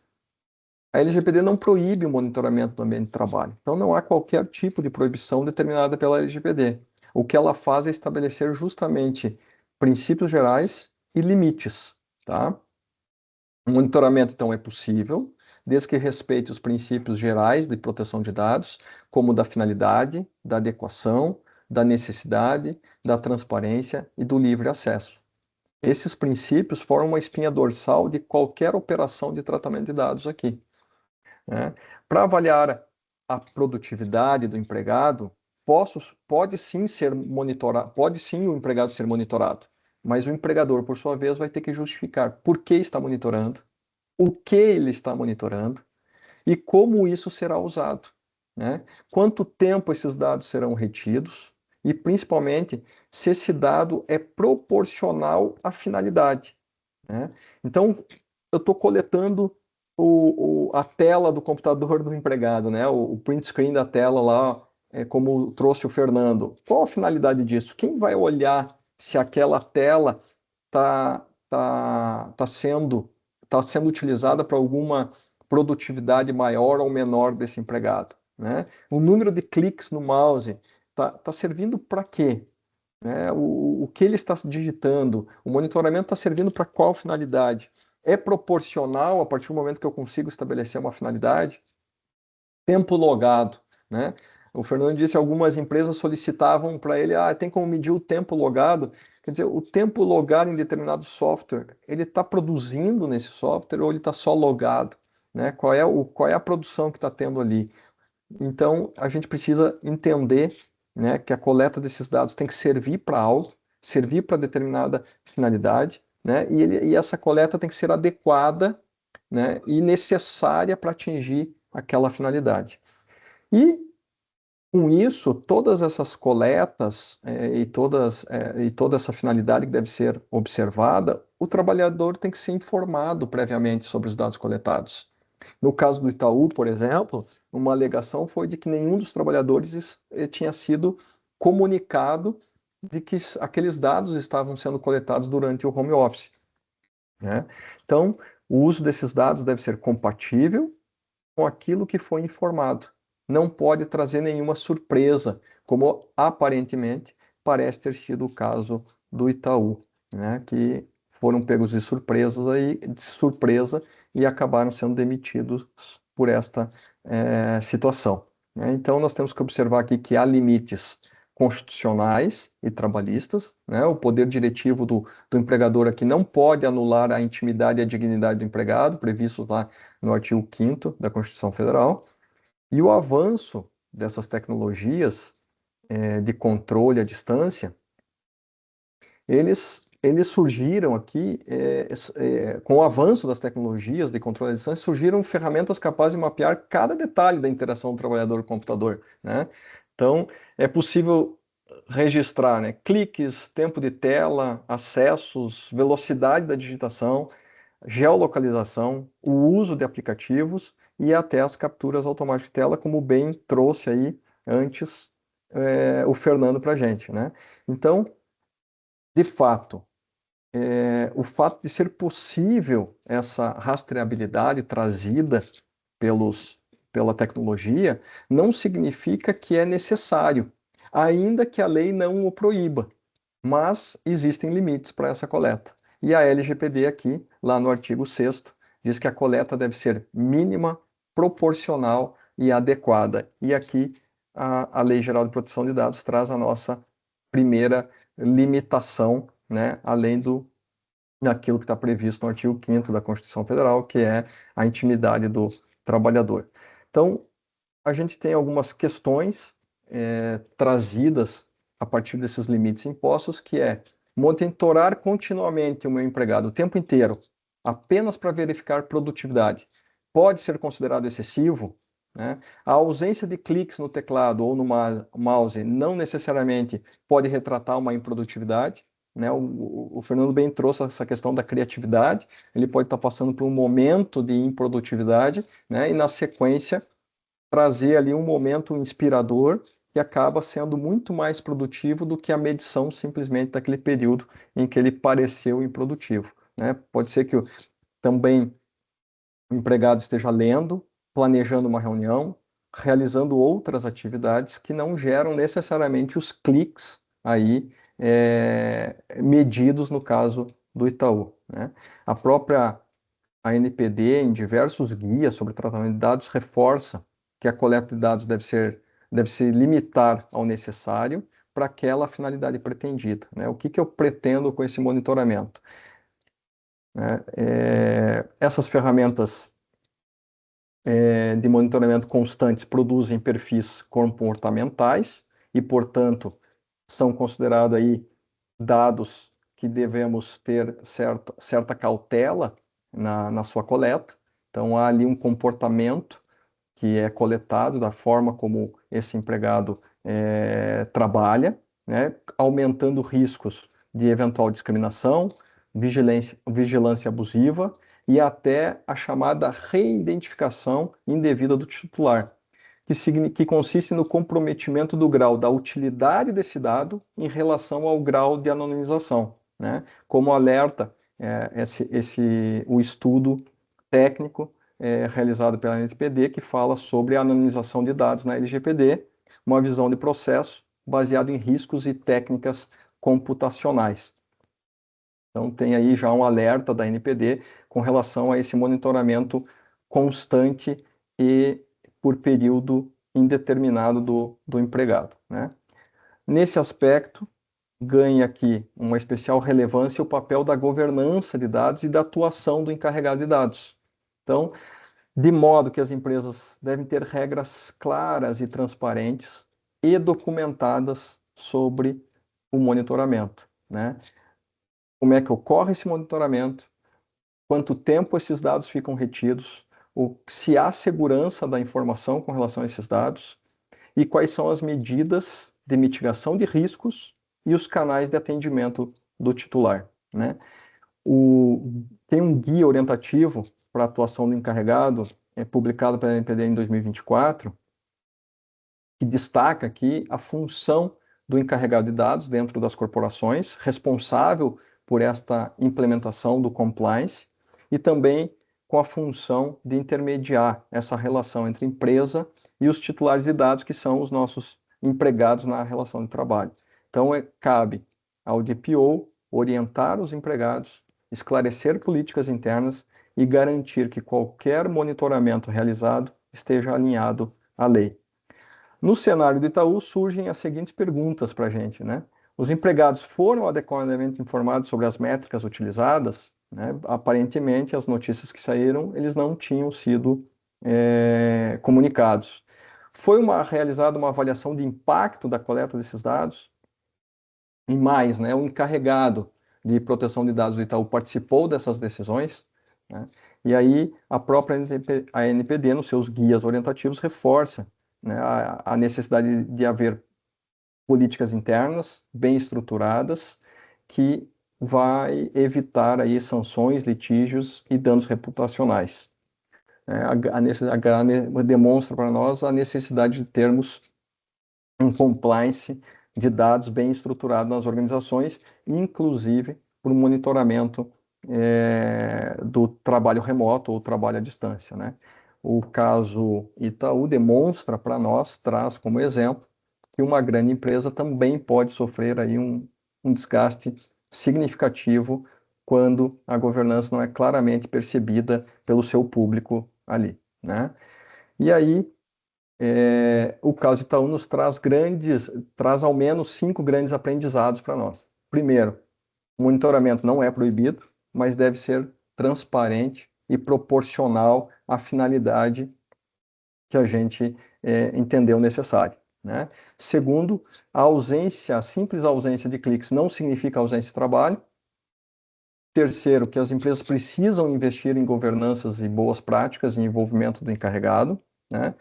a LGPD não proíbe o monitoramento do ambiente de trabalho. Então, não há qualquer tipo de proibição determinada pela LGPD. O que ela faz é estabelecer justamente princípios gerais e limites, tá? O monitoramento, então, é possível, desde que respeite os princípios gerais de proteção de dados, como da finalidade, da adequação, da necessidade, da transparência e do livre acesso. Esses princípios formam uma espinha dorsal de qualquer operação de tratamento de dados aqui, né? Para avaliar a produtividade do empregado, pode sim ser monitorado, pode sim o empregado ser monitorado, mas o empregador, por sua vez, vai ter que justificar por que está monitorando, o que ele está monitorando e como isso será usado, né? Quanto tempo esses dados serão retidos e, principalmente, se esse dado é proporcional à finalidade, né? Então, eu estou coletando a tela do computador do empregado, né? O print screen da tela lá, como trouxe o Fernando. Qual a finalidade disso? Quem vai olhar se aquela tela está sendo utilizada para produtividade maior ou menor desse empregado, né? O número de cliques no mouse tá servindo para quê? Né? O que ele está digitando? O monitoramento está servindo para qual finalidade? É proporcional a partir do momento que eu consigo estabelecer uma finalidade? Tempo logado, né? O Fernando disse que algumas empresas solicitavam para ele, tem como medir o tempo logado. Quer dizer, o tempo logado em determinado software, ele está produzindo nesse software ou ele está só logado, né? Qual é a produção que está tendo ali? Então, a gente precisa entender, né, que a coleta desses dados tem que servir para algo, servir para determinada finalidade, né? E essa coleta tem que ser adequada, né, e necessária para atingir aquela finalidade. E com isso, todas essas coletas e toda essa finalidade que deve ser observada, o trabalhador tem que ser informado previamente sobre os dados coletados. No caso do Itaú, por exemplo, uma alegação foi de que nenhum dos trabalhadores tinha sido comunicado de que aqueles dados estavam sendo coletados durante o home office, né? Então, o uso desses dados deve ser compatível com aquilo que foi informado. Não pode trazer nenhuma surpresa, como aparentemente parece ter sido o caso do Itaú, né? Que foram pegos de surpresa e acabaram sendo demitidos por esta situação, né? Então, nós temos que observar aqui que há limites constitucionais e trabalhistas, né? O poder diretivo do empregador aqui não pode anular a intimidade e a dignidade do empregado, previsto lá no artigo 5º da Constituição Federal, e o avanço dessas tecnologias de controle à distância, eles surgiram aqui, com o avanço das tecnologias de controle à distância, surgiram ferramentas capazes de mapear cada detalhe da interação do trabalhador com o computador, né? Então, é possível registrar, né, cliques, tempo de tela, acessos, velocidade da digitação, geolocalização, o uso de aplicativos e até as capturas automáticas de tela, como bem trouxe aí antes o Fernando para a gente, né? Então, de fato, o fato de ser possível essa rastreabilidade trazida pela tecnologia não significa que é necessário, ainda que a lei não o proíba, mas existem limites para essa coleta. E a LGPD aqui, lá no artigo 6º, diz que a coleta deve ser mínima, proporcional e adequada. E aqui a Lei Geral de Proteção de Dados traz a nossa primeira limitação, né, além daquilo que está previsto no artigo 5º da Constituição Federal, que é a intimidade do trabalhador. Então, a gente tem algumas questões trazidas a partir desses limites impostos, que é monitorar continuamente o meu empregado o tempo inteiro, apenas para verificar produtividade. Pode ser considerado excessivo, né? A ausência de cliques no teclado ou no mouse não necessariamente pode retratar uma improdutividade, né? O Fernando bem trouxe essa questão da criatividade, ele pode estar passando por um momento de improdutividade, né? E na sequência trazer ali um momento inspirador que acaba sendo muito mais produtivo do que a medição simplesmente daquele período em que ele pareceu improdutivo, né? Pode ser que também o empregado esteja lendo, planejando uma reunião, realizando outras atividades que não geram necessariamente os cliques aí medidos no caso do Itaú, né? A própria ANPD, em diversos guias sobre tratamento de dados, reforça que a coleta de dados deve se limitar ao necessário para aquela finalidade pretendida, né? O que eu pretendo com esse monitoramento? Né? Essas ferramentas de monitoramento constantes produzem perfis comportamentais e, portanto, são considerados aí dados que devemos ter certa cautela na sua coleta. Então, há ali um comportamento que é coletado da forma como esse empregado trabalha, né, aumentando riscos de eventual discriminação, vigilância abusiva e até a chamada reidentificação indevida do titular, que consiste no comprometimento do grau da utilidade desse dado em relação ao grau de anonimização, né? Como alerta o estudo técnico realizada pela NPD, que fala sobre a anonimização de dados na LGPD, uma visão de processo baseado em riscos e técnicas computacionais. Então, tem aí já um alerta da NPD com relação a esse monitoramento constante e por período indeterminado do empregado, né? Nesse aspecto, ganha aqui uma especial relevância o papel da governança de dados e da atuação do encarregado de dados. Então, de modo que as empresas devem ter regras claras e transparentes e documentadas sobre o monitoramento, né? Como é que ocorre esse monitoramento, quanto tempo esses dados ficam retidos, se há segurança da informação com relação a esses dados e quais são as medidas de mitigação de riscos e os canais de atendimento do titular, né? Tem um guia orientativo para a atuação do encarregado, publicado pela NPD em 2024, que destaca aqui a função do encarregado de dados dentro das corporações, responsável por esta implementação do compliance, e também com a função de intermediar essa relação entre empresa e os titulares de dados, que são os nossos empregados na relação de trabalho. Então, cabe ao DPO orientar os empregados, esclarecer políticas internas e garantir que qualquer monitoramento realizado esteja alinhado à lei. No cenário do Itaú, surgem as seguintes perguntas para a gente, né? Os empregados foram adequadamente informados sobre as métricas utilizadas, né? Aparentemente, as notícias que saíram, eles não tinham sido comunicados. Foi realizada uma avaliação de impacto da coleta desses dados? E mais, né, o encarregado de proteção de dados do Itaú participou dessas decisões, né? E aí a própria NPD, nos seus guias orientativos, reforça, né, a necessidade de haver políticas internas bem estruturadas que vai evitar aí sanções, litígios e danos reputacionais. Demonstra para nós a necessidade de termos um compliance de dados bem estruturado nas organizações, inclusive por monitoramento do trabalho remoto ou trabalho à distância, né? O caso Itaú demonstra para nós, traz como exemplo, que uma grande empresa também pode sofrer aí um desgaste significativo quando a governança não é claramente percebida pelo seu público ali, né? E aí, o caso Itaú nos traz ao menos 5 grandes aprendizados para nós. Primeiro, o monitoramento não é proibido, mas deve ser transparente e proporcional à finalidade que a gente entendeu necessária, né? Segundo, a simples ausência de cliques não significa ausência de trabalho. Terceiro, que as empresas precisam investir em governanças e boas práticas e envolvimento do encarregado, né?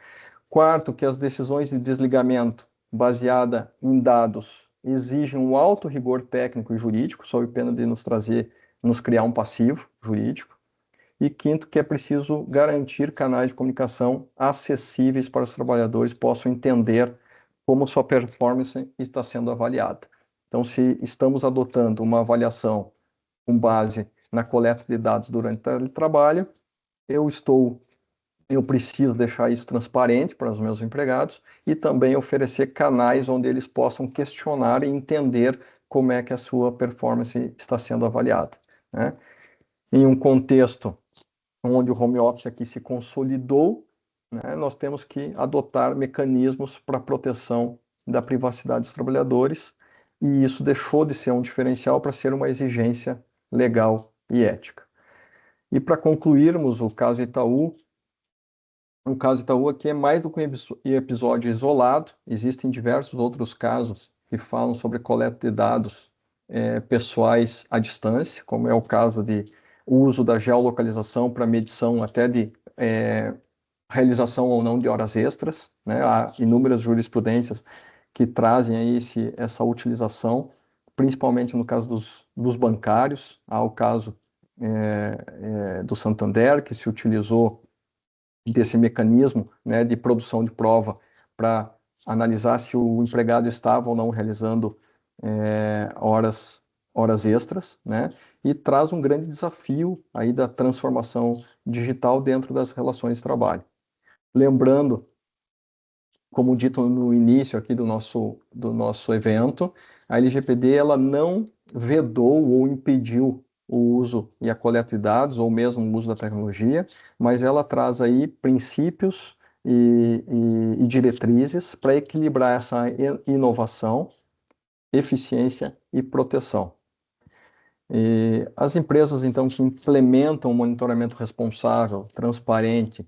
Quarto, que as decisões de desligamento baseada em dados exigem um alto rigor técnico e jurídico, sob pena de nos criar um passivo jurídico. E quinto, que é preciso garantir canais de comunicação acessíveis para os trabalhadores possam entender como sua performance está sendo avaliada. Então, se estamos adotando uma avaliação com base na coleta de dados durante o trabalho, eu preciso deixar isso transparente para os meus empregados e também oferecer canais onde eles possam questionar e entender como é que a sua performance está sendo avaliada, né? Em um contexto onde o home office aqui se consolidou, né, nós temos que adotar mecanismos para a proteção da privacidade dos trabalhadores, e isso deixou de ser um diferencial para ser uma exigência legal e ética. E para concluirmos o caso Itaú aqui é mais do que um episódio isolado, existem diversos outros casos que falam sobre coleta de dados pessoais à distância, como é o caso de uso da geolocalização para medição até de realização ou não de horas extras, né? Há inúmeras jurisprudências que trazem aí essa utilização, principalmente no caso dos bancários. Há o caso do Santander, que se utilizou desse mecanismo, né, de produção de prova para analisar se o empregado estava ou não realizando horas extras, né? E traz um grande desafio aí da transformação digital dentro das relações de trabalho. Lembrando, como dito no início aqui do nosso evento, a LGPD ela não vedou ou impediu o uso e a coleta de dados, ou mesmo o uso da tecnologia, mas ela traz aí princípios e diretrizes para equilibrar essa inovação, eficiência e proteção. E as empresas, então, que implementam o monitoramento responsável, transparente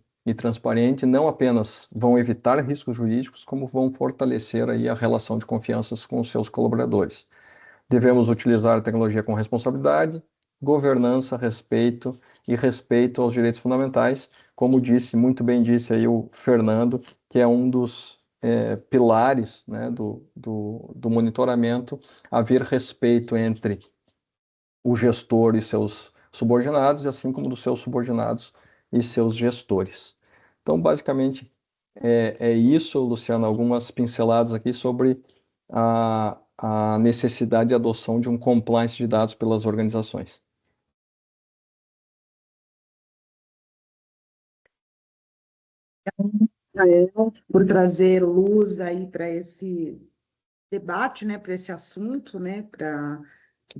não apenas vão evitar riscos jurídicos, como vão fortalecer aí a relação de confiança com os seus colaboradores. Devemos utilizar a tecnologia com responsabilidade, governança, respeito e respeito aos direitos fundamentais, como muito bem disse aí o Fernando, que é um dos pilares, né, do monitoramento, haver respeito entre o gestor e seus subordinados, assim como dos seus subordinados e seus gestores. Então, basicamente, é isso, Luciano, algumas pinceladas aqui sobre a necessidade de adoção de um compliance de dados pelas organizações. Por trazer luz aí para esse debate, né, para esse assunto, né,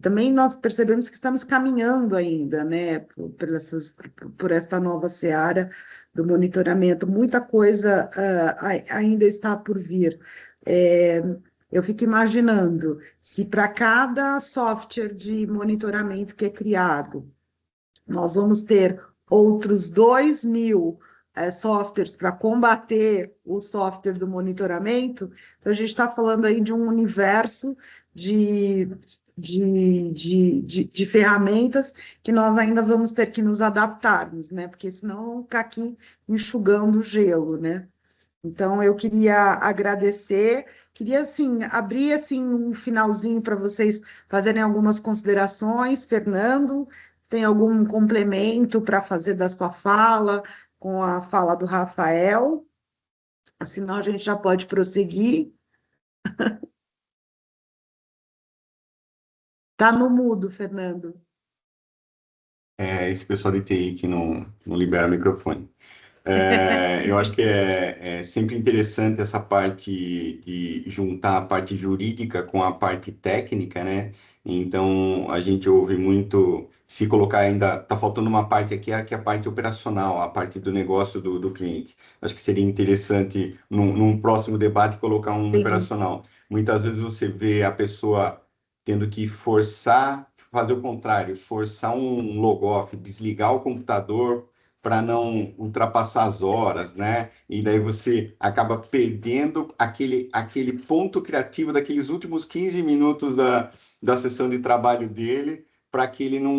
também nós percebemos que estamos caminhando ainda, né, por esta nova seara do monitoramento. Muita coisa ainda está por vir. Eu fico imaginando se para cada software de monitoramento que é criado, nós vamos ter outros 2.000 softwares para combater o software do monitoramento. Então, a gente está falando aí de um universo de ferramentas que nós ainda vamos ter que nos adaptarmos, né? Porque senão vamos ficar aqui enxugando o gelo, né? Então, eu queria agradecer, queria, assim, abrir, assim, um finalzinho para vocês fazerem algumas considerações. Fernando, tem algum complemento para fazer da sua fala, com a fala do Rafael? Senão a gente já pode prosseguir. Está no mudo, Fernando. Esse pessoal de TI que não libera o microfone. Eu acho que é sempre interessante essa parte de juntar a parte jurídica com a parte técnica, né? Então, a gente ouve muito, se colocar ainda, está faltando uma parte aqui, que é a parte operacional, a parte do negócio do cliente. Acho que seria interessante, num próximo debate, colocar um Sim. operacional. Muitas vezes você vê a pessoa tendo que fazer o contrário, forçar um log-off, desligar o computador para não ultrapassar as horas, né? E daí você acaba perdendo aquele ponto criativo daqueles últimos 15 minutos da sessão de trabalho dele, para que ele não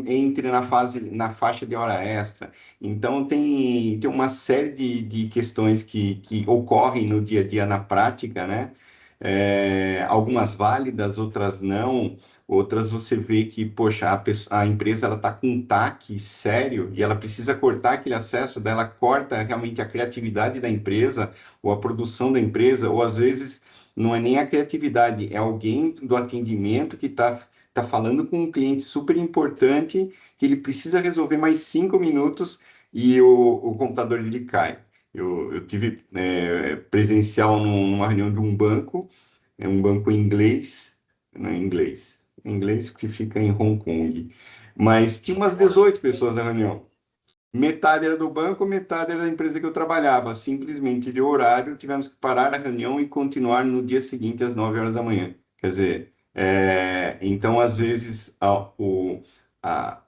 entre na faixa de hora extra. Então, tem uma série de questões que ocorrem no dia a dia na prática, né? Algumas válidas, outras não. Outras você vê que, poxa, a empresa ela está com um TAC sério e ela precisa cortar aquele acesso dela, corta realmente a criatividade da empresa ou a produção da empresa, ou às vezes não é nem a criatividade, é alguém do atendimento que tá falando com um cliente super importante que ele precisa resolver mais 5 minutos e o computador dele cai. Eu tive presencial numa reunião de um banco, um banco inglês, não é inglês que fica em Hong Kong. Mas tinha umas 18 pessoas na reunião. Metade era do banco, metade era da empresa que eu trabalhava. Simplesmente de horário, tivemos que parar a reunião e continuar no dia seguinte, às 9 horas da manhã. Quer dizer, então, às vezes,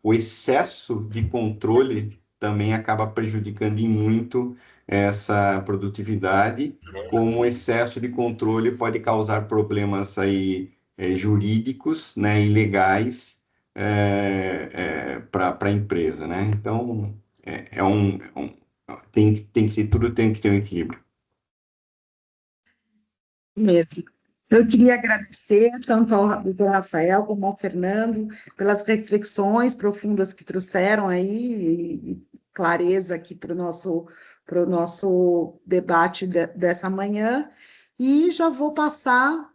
o excesso de controle também acaba prejudicando em muito essa produtividade, como o excesso de controle pode causar problemas aí, jurídicos, né, e legais para a empresa, né? Então, tem que ter tudo, tem que ter um equilíbrio. Mesmo. Eu queria agradecer tanto ao doutor Rafael como ao Fernando pelas reflexões profundas que trouxeram aí e clareza aqui para o nosso debate dessa manhã. E já vou passar,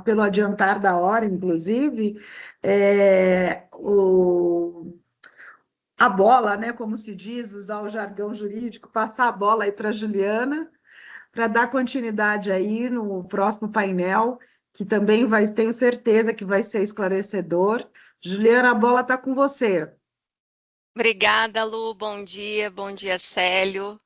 pelo adiantar da hora, inclusive, a bola, né, como se diz, usar o jargão jurídico, passar a bola aí para a Juliana, para dar continuidade aí no próximo painel, que também vai, tenho certeza que vai ser esclarecedor. Juliana, a bola está com você. Obrigada, Lu. Bom dia, Célio.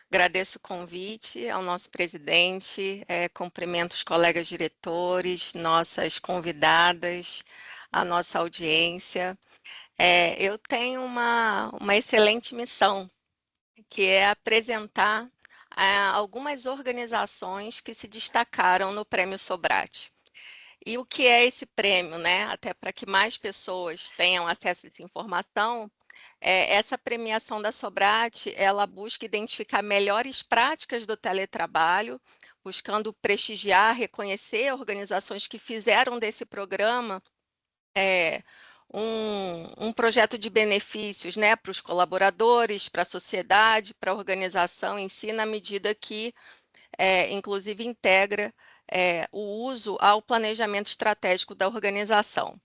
Agradeço o convite ao nosso presidente, cumprimento os colegas diretores, nossas convidadas, a nossa audiência. Eu tenho uma excelente missão, que é apresentar algumas organizações que se destacaram no Prêmio Sobrate. E o que é esse prêmio, né? Até para que mais pessoas tenham acesso a essa informação, essa premiação da Sobrate, ela busca identificar melhores práticas do teletrabalho, buscando prestigiar, reconhecer organizações que fizeram desse programa um projeto de benefícios, né, para os colaboradores, para a sociedade, para a organização em si, na medida que, inclusive, integra o uso ao planejamento estratégico da organização.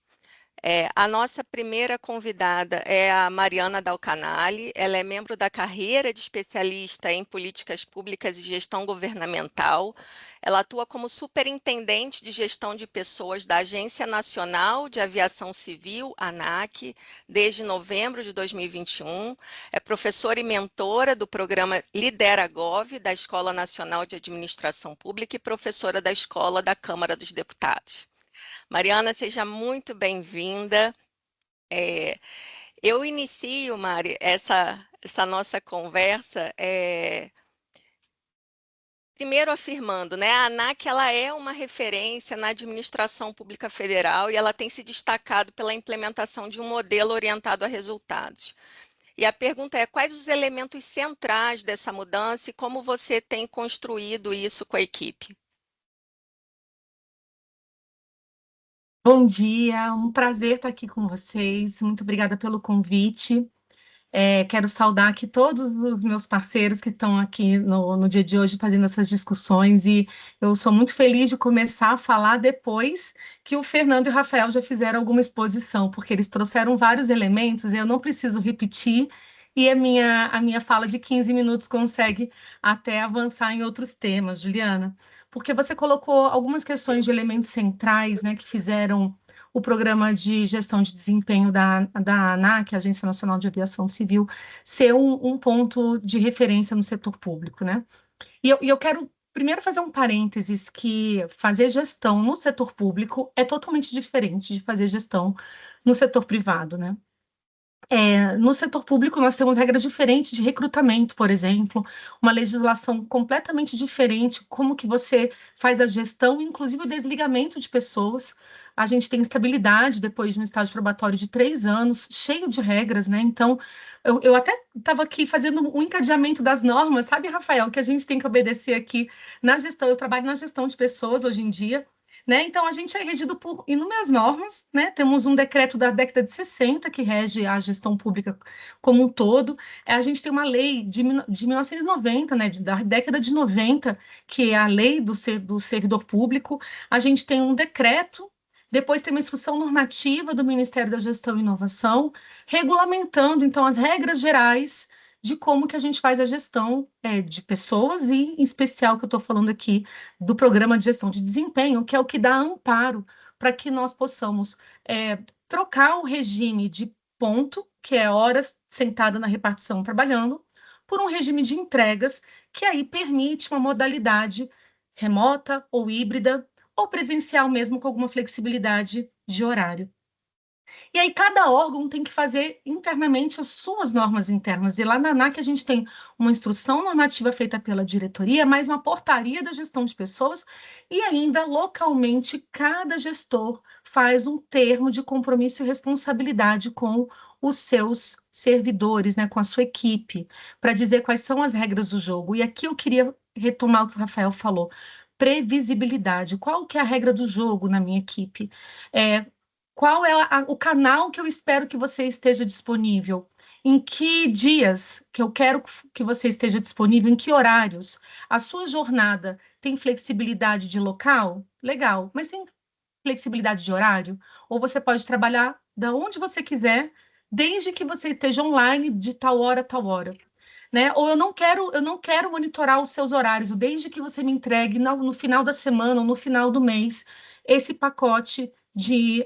A nossa primeira convidada é a Mariana Dalcanali. Ela é membro da carreira de especialista em políticas públicas e gestão governamental. Ela atua como superintendente de gestão de pessoas da Agência Nacional de Aviação Civil, ANAC, desde novembro de 2021. É professora e mentora do programa Lidera Gov, da Escola Nacional de Administração Pública e professora da Escola da Câmara dos Deputados. Mariana, seja muito bem-vinda. Eu inicio, Mari, essa nossa conversa, primeiro afirmando, né, a ANAC ela é uma referência na administração pública federal e ela tem se destacado pela implementação de um modelo orientado a resultados. E a pergunta é, quais os elementos centrais dessa mudança e como você tem construído isso com a equipe? Bom dia, um prazer estar aqui com vocês. Muito obrigada pelo convite. Quero saudar aqui todos os meus parceiros que estão aqui no dia de hoje fazendo essas discussões e eu sou muito feliz de começar a falar depois que o Fernando e o Rafael já fizeram alguma exposição, porque eles trouxeram vários elementos e eu não preciso repetir e a minha fala de 15 minutos consegue até avançar em outros temas, Juliana, porque você colocou algumas questões de elementos centrais, né, que fizeram o programa de gestão de desempenho da ANAC, Agência Nacional de Aviação Civil, ser um ponto de referência no setor público, né? E eu quero primeiro fazer um parênteses que fazer gestão no setor público é totalmente diferente de fazer gestão no setor privado, né? No setor público, nós temos regras diferentes de recrutamento, por exemplo, uma legislação completamente diferente, como que você faz a gestão, inclusive o desligamento de pessoas. A gente tem estabilidade depois de um estágio probatório de 3 anos, cheio de regras, né? Então, eu até estava aqui fazendo um encadeamento das normas, sabe, Rafael, que a gente tem que obedecer aqui na gestão. Eu trabalho na gestão de pessoas hoje em dia, né? Então, a gente é regido por inúmeras normas, né? Temos um decreto da década de 60 que rege a gestão pública como um todo. A gente tem uma lei de 1990, né? Da década de 90, que é a lei do servidor público. A gente tem um decreto, depois tem uma instrução normativa do Ministério da Gestão e Inovação, regulamentando, então, as regras gerais de como que a gente faz a gestão de pessoas e, em especial, que eu estou falando aqui, do programa de gestão de desempenho, que é o que dá amparo para que nós possamos trocar o regime de ponto, que é horas sentada na repartição trabalhando, por um regime de entregas, que aí permite uma modalidade remota ou híbrida, ou presencial mesmo, com alguma flexibilidade de horário. E aí cada órgão tem que fazer internamente as suas normas internas. E lá na ANAC a gente tem uma instrução normativa feita pela diretoria, mais uma portaria da gestão de pessoas, e ainda localmente cada gestor faz um termo de compromisso e responsabilidade com os seus servidores, né, com a sua equipe, para dizer quais são as regras do jogo. E aqui eu queria retomar o que o Rafael falou. Previsibilidade. Qual que é a regra do jogo na minha equipe? Qual é o canal que eu espero que você esteja disponível? Em que dias que eu quero que você esteja disponível? Em que horários? A sua jornada tem flexibilidade de local? Legal, mas tem flexibilidade de horário? Ou você pode trabalhar da onde você quiser, desde que você esteja online de tal hora a tal hora. Né? Ou eu não quero monitorar os seus horários, desde que você me entregue no final da semana ou no final do mês esse pacote de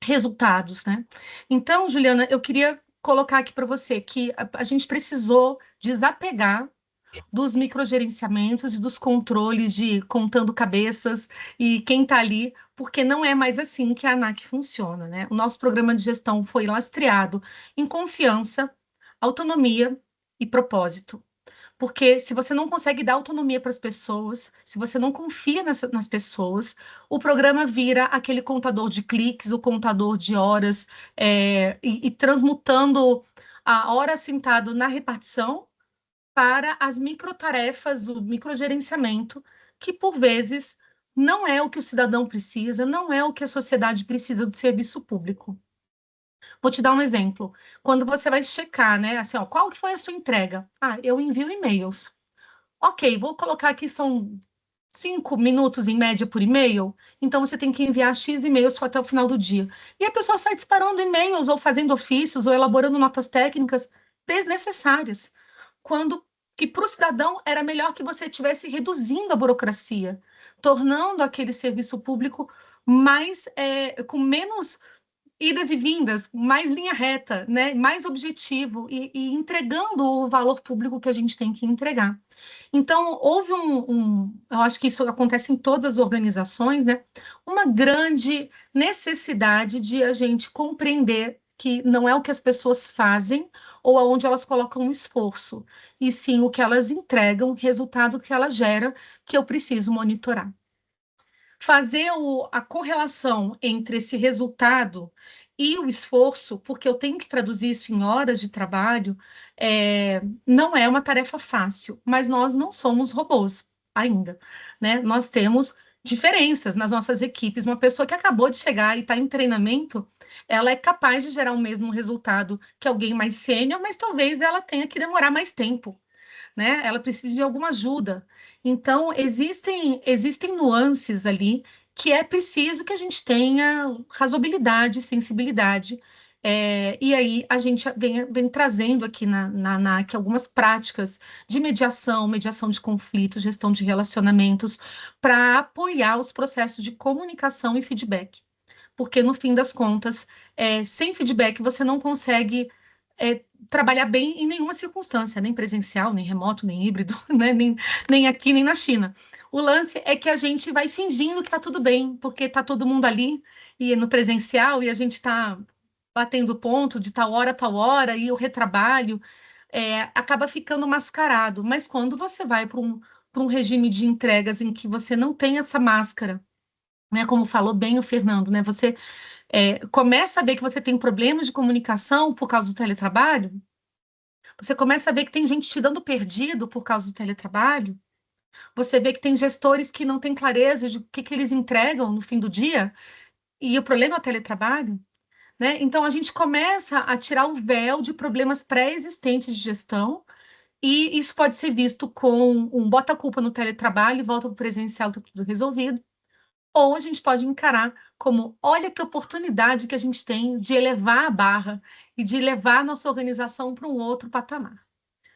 resultados, né? Então, Juliana, eu queria colocar aqui para você que a gente precisou desapegar dos microgerenciamentos e dos controles de contando cabeças e quem está ali, porque não é mais assim que a ANAC funciona, né? O nosso programa de gestão foi lastreado em confiança, autonomia e propósito. Porque se você não consegue dar autonomia para as pessoas, se você não confia nas pessoas, o programa vira aquele contador de cliques, o contador de horas, e transmutando a hora sentado na repartição para as microtarefas, o microgerenciamento, que por vezes não é o que o cidadão precisa, não é o que a sociedade precisa de serviço público. Vou te dar um exemplo. Quando você vai checar, né, assim, ó, qual que foi a sua entrega? Ah, eu envio e-mails. Ok, vou colocar aqui, são 5 minutos em média por e-mail, então você tem que enviar X e-mails até o final do dia. E a pessoa sai disparando e-mails, ou fazendo ofícios, ou elaborando notas técnicas desnecessárias, quando que para o cidadão era melhor que você estivesse reduzindo a burocracia, tornando aquele serviço público mais, com menos idas e vindas, mais linha reta, né? Mais objetivo e entregando o valor público que a gente tem que entregar. Então, houve eu acho que isso acontece em todas as organizações, né? Uma grande necessidade de a gente compreender que não é o que as pessoas fazem ou aonde elas colocam o esforço, e sim o que elas entregam, o resultado que ela gera, que eu preciso monitorar. Fazer a correlação entre esse resultado e o esforço, porque eu tenho que traduzir isso em horas de trabalho, não é uma tarefa fácil, mas nós não somos robôs ainda, né? Nós temos diferenças nas nossas equipes. Uma pessoa que acabou de chegar e está em treinamento, ela é capaz de gerar o mesmo resultado que alguém mais sênior, mas talvez ela tenha que demorar mais tempo, né? Ela precisa de alguma ajuda. Então, existem nuances ali que é preciso que a gente tenha razoabilidade, sensibilidade. E aí a gente vem trazendo aqui na ANAC algumas práticas de mediação de conflitos, gestão de relacionamentos, para apoiar os processos de comunicação e feedback. Porque, no fim das contas, sem feedback você não consegue trabalhar bem em nenhuma circunstância, nem presencial, nem remoto, nem híbrido, né? nem aqui, nem na China. O lance é que a gente vai fingindo que está tudo bem, porque está todo mundo ali e no presencial e a gente está batendo ponto de tal hora, e o retrabalho acaba ficando mascarado. Mas quando você vai para um regime de entregas em que você não tem essa máscara, né, como falou bem o Fernando, né, você começa a ver que você tem problemas de comunicação por causa do teletrabalho, você começa a ver que tem gente te dando perdido por causa do teletrabalho, você vê que tem gestores que não têm clareza de o que eles entregam no fim do dia, e o problema é o teletrabalho, né? Então a gente começa a tirar o véu de problemas pré-existentes de gestão, e isso pode ser visto com bota a culpa no teletrabalho e volta para o presencial, está tudo resolvido. Ou a gente pode encarar como, olha que oportunidade que a gente tem de elevar a barra e de levar a nossa organização para um outro patamar.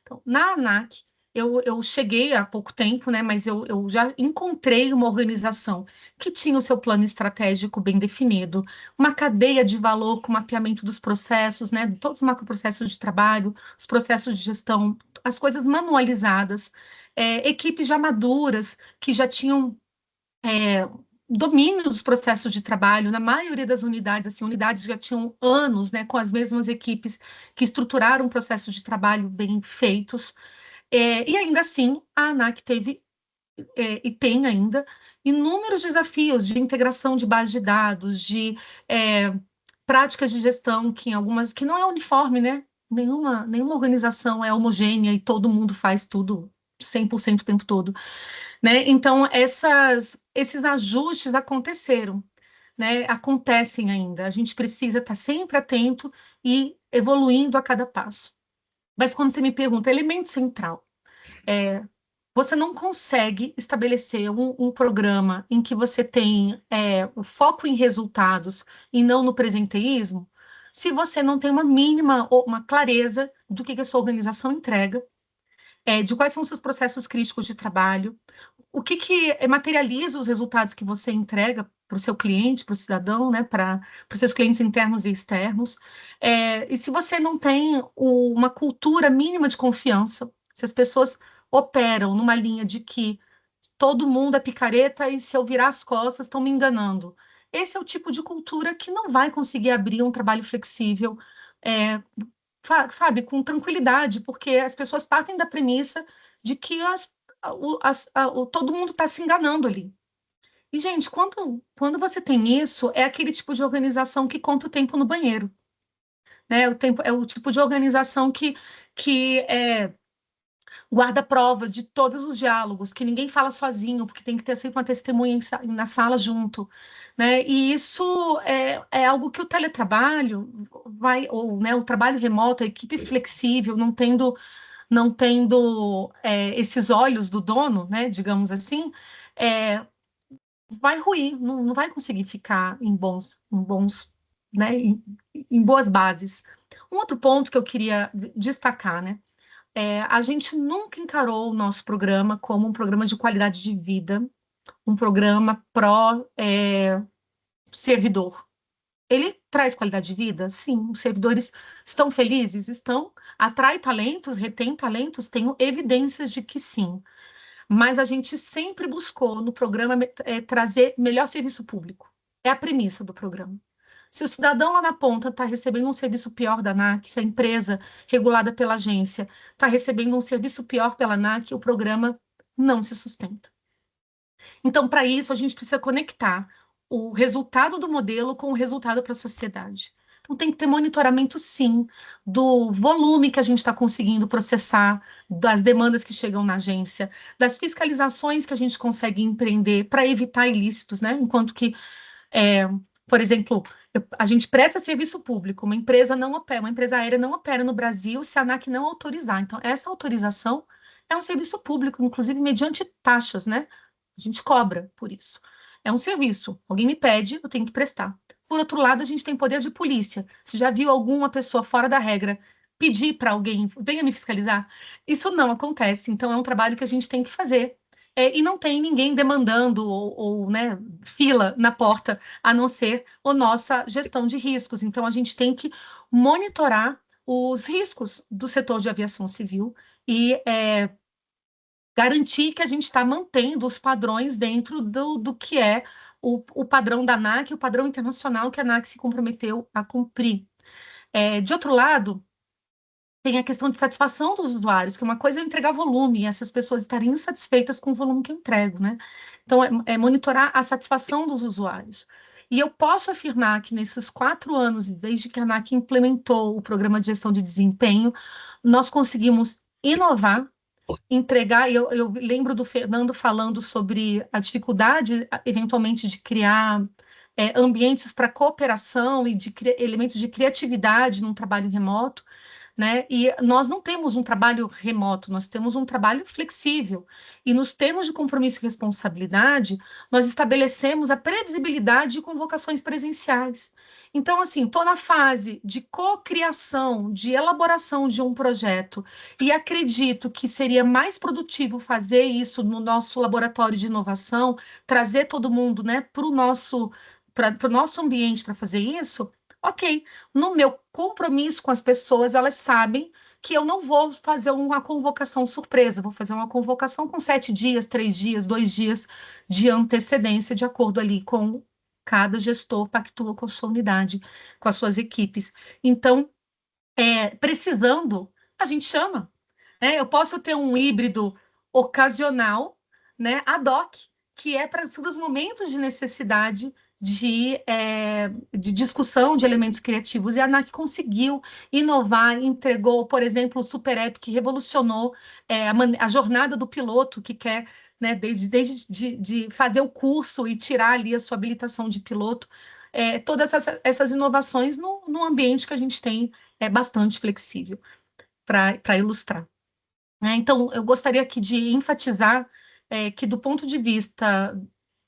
Então, na ANAC, eu cheguei há pouco tempo, né, mas eu já encontrei uma organização que tinha o seu plano estratégico bem definido, uma cadeia de valor com mapeamento dos processos, né, todos os macroprocessos de trabalho, os processos de gestão, as coisas manualizadas, equipes já maduras, que já tinham domínio dos processos de trabalho, na maioria das unidades, assim, unidades já tinham anos, né, com as mesmas equipes que estruturaram processos de trabalho bem feitos, e ainda assim a ANAC teve, e tem ainda, inúmeros desafios de integração de base de dados, de práticas de gestão, que em algumas, que não é uniforme, né, nenhuma organização é homogênea e todo mundo faz tudo 100% o tempo todo, né? Então, esses ajustes aconteceram, né? Acontecem ainda. A gente precisa estar sempre atento e evoluindo a cada passo. Mas quando você me pergunta, elemento central, você não consegue estabelecer um programa em que você tem o foco em resultados e não no presenteísmo, se você não tem uma mínima ou uma clareza do que a sua organização entrega, de quais são os seus processos críticos de trabalho, o que materializa os resultados que você entrega para o seu cliente, para o cidadão, né, para os seus clientes internos e externos. E se você não tem uma cultura mínima de confiança, se as pessoas operam numa linha de que todo mundo é picareta e se eu virar as costas estão me enganando. Esse é o tipo de cultura que não vai conseguir abrir um trabalho flexível, é, sabe, com tranquilidade, porque as pessoas partem da premissa de que todo mundo está se enganando ali. E, gente, quando você tem isso, é aquele tipo de organização que conta o tempo no banheiro, né? É o tipo de organização que guarda prova de todos os diálogos, que ninguém fala sozinho, porque tem que ter sempre uma testemunha na sala junto, né? E isso é algo que o teletrabalho ou né, o trabalho remoto, a equipe flexível, não tendo esses olhos do dono, né, digamos assim, é, vai ruir, não vai conseguir ficar né, em boas bases. Um outro ponto que eu queria destacar, né? A gente nunca encarou o nosso programa como um programa de qualidade de vida, um programa pró-servidor. Ele traz qualidade de vida? Sim. Os servidores estão felizes? Estão. Atrai talentos, retém talentos? Tenho evidências de que sim. Mas a gente sempre buscou no programa trazer melhor serviço público. É a premissa do programa. Se o cidadão lá na ponta está recebendo um serviço pior da ANAC, se a empresa regulada pela agência está recebendo um serviço pior pela ANAC, o programa não se sustenta. Então, para isso, a gente precisa conectar o resultado do modelo com o resultado para a sociedade. Então, tem que ter monitoramento, sim, do volume que a gente está conseguindo processar, das demandas que chegam na agência, das fiscalizações que a gente consegue empreender para evitar ilícitos, né? Enquanto que por exemplo, a gente presta serviço público, uma empresa aérea não opera no Brasil se a ANAC não autorizar. Então, essa autorização é um serviço público, inclusive mediante taxas, né? A gente cobra por isso. É um serviço. Alguém me pede, eu tenho que prestar. Por outro lado, a gente tem poder de polícia. Você já viu alguma pessoa fora da regra pedir para alguém, venha me fiscalizar? Isso não acontece. Então, é um trabalho que a gente tem que fazer. E não tem ninguém demandando né, fila na porta, a não ser a nossa gestão de riscos. Então, a gente tem que monitorar os riscos do setor de aviação civil e garantir que a gente está mantendo os padrões dentro do que é o padrão da ANAC, o padrão internacional que a ANAC se comprometeu a cumprir. De outro lado, tem a questão de satisfação dos usuários, que uma coisa é eu entregar volume e essas pessoas estarem insatisfeitas com o volume que eu entrego, né? Então, é monitorar a satisfação dos usuários. E eu posso afirmar que nesses 4 anos, desde que a ANAC implementou o programa de gestão de desempenho, nós conseguimos inovar, entregar. Eu lembro do Fernando falando sobre a dificuldade, eventualmente, de criar ambientes para cooperação e de elementos de criatividade num trabalho remoto, né? E nós não temos um trabalho remoto, nós temos um trabalho flexível. E nos termos de compromisso e responsabilidade, nós estabelecemos a previsibilidade de convocações presenciais. Então, assim, estou na fase de cocriação, de elaboração de um projeto, e acredito que seria mais produtivo fazer isso no nosso laboratório de inovação, trazer todo mundo, né, para o nosso ambiente para fazer isso. Ok, no meu compromisso com as pessoas, elas sabem que eu não vou fazer uma convocação surpresa, vou fazer uma convocação com 7 dias, 3 dias, 2 dias de antecedência, de acordo ali com cada gestor pactua com a sua unidade, com as suas equipes. Então, precisando, a gente chama. Eu posso ter um híbrido ocasional, né, ad hoc, que é para os momentos de necessidade de discussão de elementos criativos. E a ANAC conseguiu inovar, entregou, por exemplo, o Super App, que revolucionou a jornada do piloto que quer, né, desde de fazer o curso e tirar ali a sua habilitação de piloto. Todas essas inovações no ambiente que a gente tem é bastante flexível para ilustrar. Então, eu gostaria aqui de enfatizar que, do ponto de vista,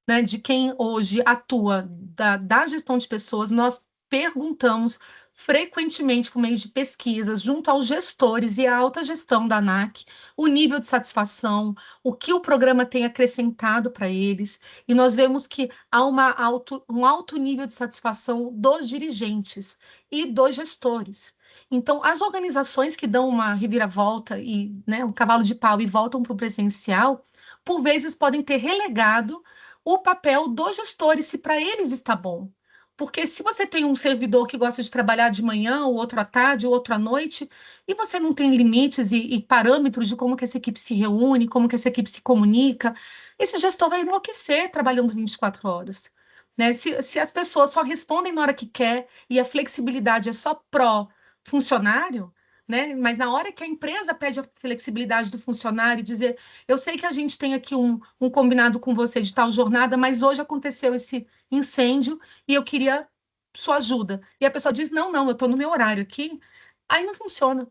né, de quem hoje atua da gestão de pessoas, nós perguntamos frequentemente por meio de pesquisas junto aos gestores e à alta gestão da ANAC, o nível de satisfação, o que o programa tem acrescentado para eles, e nós vemos que há um alto nível de satisfação dos dirigentes e dos gestores. Então, as organizações que dão uma reviravolta e, né, um cavalo de pau e voltam para o presencial, por vezes podem ter relegado o papel dos gestores, se para eles está bom. Porque se você tem um servidor que gosta de trabalhar de manhã, o outro à tarde, o outro à noite, e você não tem limites e parâmetros de como que essa equipe se reúne, como que essa equipe se comunica, esse gestor vai enlouquecer trabalhando 24 horas. Né? Se as pessoas só respondem na hora que quer e a flexibilidade é só pró-funcionário, né? Mas na hora que a empresa pede a flexibilidade do funcionário e dizer, eu sei que a gente tem aqui um combinado com você de tal jornada, mas hoje aconteceu esse incêndio e eu queria sua ajuda. E a pessoa diz, não, eu estou no meu horário aqui. Aí não funciona.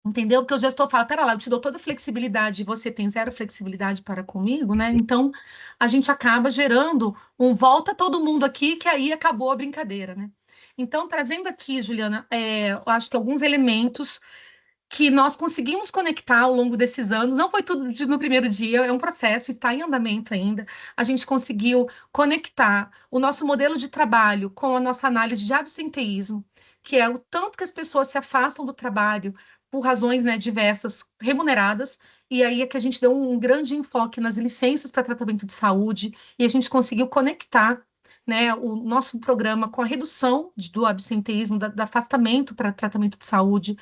Entendeu? Porque o gestor fala, pera lá, eu te dou toda a flexibilidade e você tem zero flexibilidade para comigo, né? Então, a gente acaba gerando um volta todo mundo aqui, que aí acabou a brincadeira, né? Então, trazendo aqui, Juliana, eu acho que alguns elementos que nós conseguimos conectar ao longo desses anos, não foi tudo no primeiro dia, é um processo, está em andamento ainda. A gente conseguiu conectar o nosso modelo de trabalho com a nossa análise de absenteísmo, que é o tanto que as pessoas se afastam do trabalho por razões, né, diversas, remuneradas, e aí é que a gente deu um grande enfoque nas licenças para tratamento de saúde, e a gente conseguiu conectar, né, o nosso programa com a redução do absenteísmo, do afastamento para tratamento de saúde,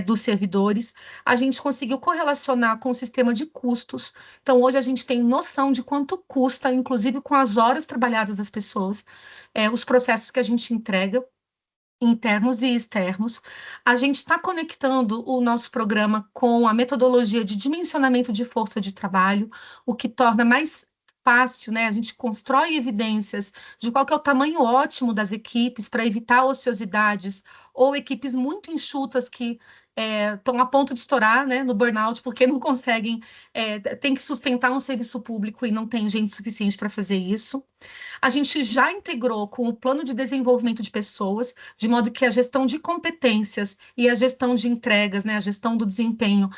dos servidores, a gente conseguiu correlacionar com o sistema de custos. Então, hoje a gente tem noção de quanto custa, inclusive com as horas trabalhadas das pessoas, os processos que a gente entrega, internos e externos. A gente está conectando o nosso programa com a metodologia de dimensionamento de força de trabalho, o que torna mais fácil, né? A gente constrói evidências de qual que é o tamanho ótimo das equipes para evitar ociosidades ou equipes muito enxutas que estão a ponto de estourar, né, no burnout, porque não conseguem, tem que sustentar um serviço público e não tem gente suficiente para fazer isso. A gente já integrou com o plano de desenvolvimento de pessoas, de modo que a gestão de competências e a gestão de entregas, né, a gestão do desempenho,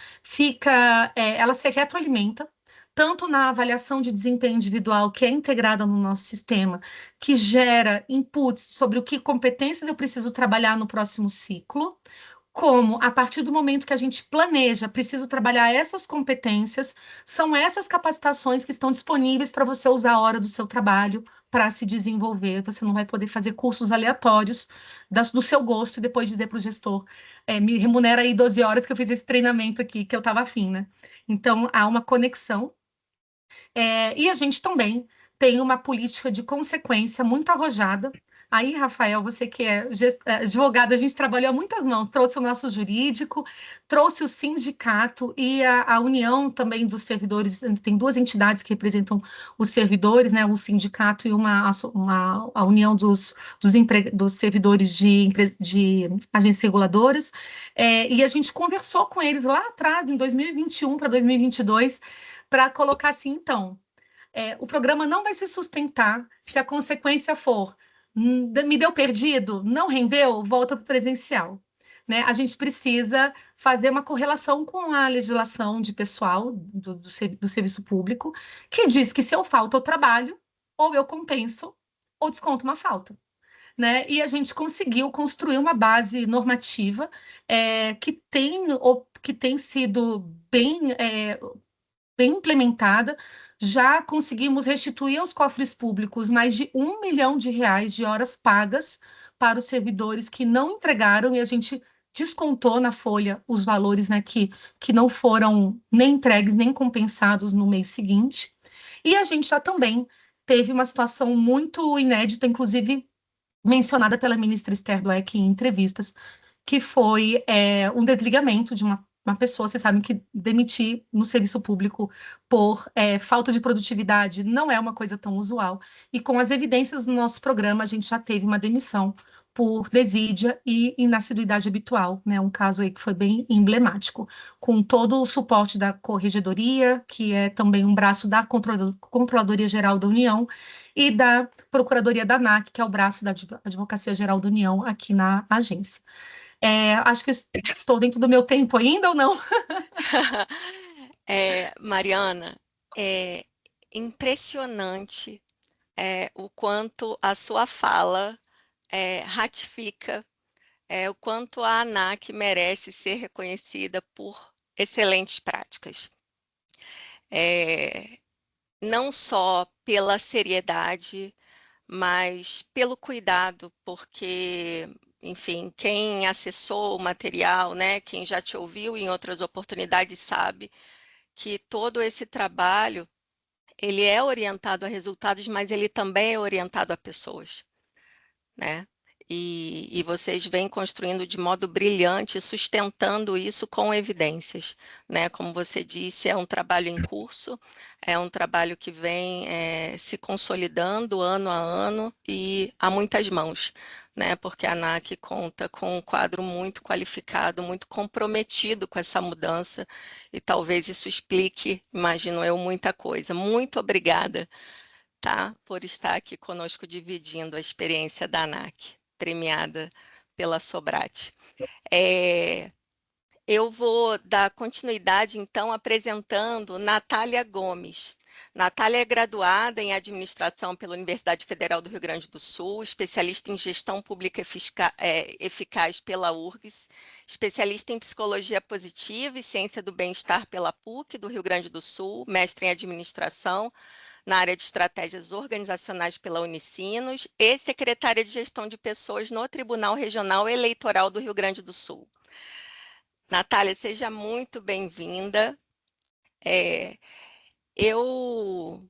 ela se retroalimenta, tanto na avaliação de desempenho individual, que é integrada no nosso sistema, que gera inputs sobre o que competências eu preciso trabalhar no próximo ciclo, como, a partir do momento que a gente planeja, preciso trabalhar essas competências, são essas capacitações que estão disponíveis para você usar a hora do seu trabalho para se desenvolver. Você não vai poder fazer cursos aleatórios do seu gosto e depois dizer para o gestor, me remunera aí 12 horas que eu fiz esse treinamento aqui, que eu estava afim, né? Então, há uma conexão. E a gente também tem uma política de consequência muito arrojada. Aí, Rafael, você que é advogado, a gente trabalhou a muitas mãos, trouxe o nosso jurídico, trouxe o sindicato e a união também dos servidores, tem duas entidades que representam os servidores, né, o sindicato e a união dos servidores de agências reguladoras, e a gente conversou com eles lá atrás, em 2021 para 2022, para colocar assim, então, o programa não vai se sustentar se a consequência for me deu perdido, não rendeu, volta para o presencial. Né? A gente precisa fazer uma correlação com a legislação de pessoal do serviço público, que diz que se eu falto ao trabalho, ou eu compenso, ou desconto uma falta. Né? E a gente conseguiu construir uma base normativa que tem sido bem implementada, já conseguimos restituir aos cofres públicos mais de R$ 1 milhão de horas pagas para os servidores que não entregaram, e a gente descontou na folha os valores, né, que não foram nem entregues, nem compensados no mês seguinte. E a gente já também teve uma situação muito inédita, inclusive mencionada pela ministra Esther Dweck em entrevistas, que foi um desligamento de uma pessoa. Vocês sabem que demitir no serviço público por falta de produtividade não é uma coisa tão usual. E com as evidências do nosso programa, a gente já teve uma demissão por desídia e inassiduidade habitual, né? Um caso aí que foi bem emblemático, com todo o suporte da Corregedoria, que é também um braço da Controladoria Geral da União, e da Procuradoria da ANAC, que é o braço da Advocacia Geral da União aqui na agência. Acho que estou dentro do meu tempo ainda ou não? Mariana, é impressionante o quanto a sua fala ratifica o quanto a ANAC merece ser reconhecida por excelentes práticas. Não só pela seriedade, mas pelo cuidado, porque, enfim, quem acessou o material, né, quem já te ouviu em outras oportunidades sabe que todo esse trabalho, ele é orientado a resultados, mas ele também é orientado a pessoas, né? E vocês vêm construindo de modo brilhante, sustentando isso com evidências, né? Como você disse, é um trabalho em curso, é um trabalho que vem se consolidando ano a ano e a muitas mãos, né? Porque a ANAC conta com um quadro muito qualificado, muito comprometido com essa mudança, e talvez isso explique, imagino eu, muita coisa. Muito obrigada, tá? Por estar aqui conosco dividindo a experiência da ANAC, premiada pela Sobrate. Eu vou dar continuidade, então, apresentando Natália Gomes. Natália é graduada em Administração pela Universidade Federal do Rio Grande do Sul, especialista em Gestão Pública Eficaz pela URGS, especialista em Psicologia Positiva e Ciência do Bem-Estar pela PUC do Rio Grande do Sul, mestre em Administração, na área de estratégias organizacionais pela Unicinos e secretária de Gestão de Pessoas no Tribunal Regional Eleitoral do Rio Grande do Sul. Natália, seja muito bem-vinda. Eu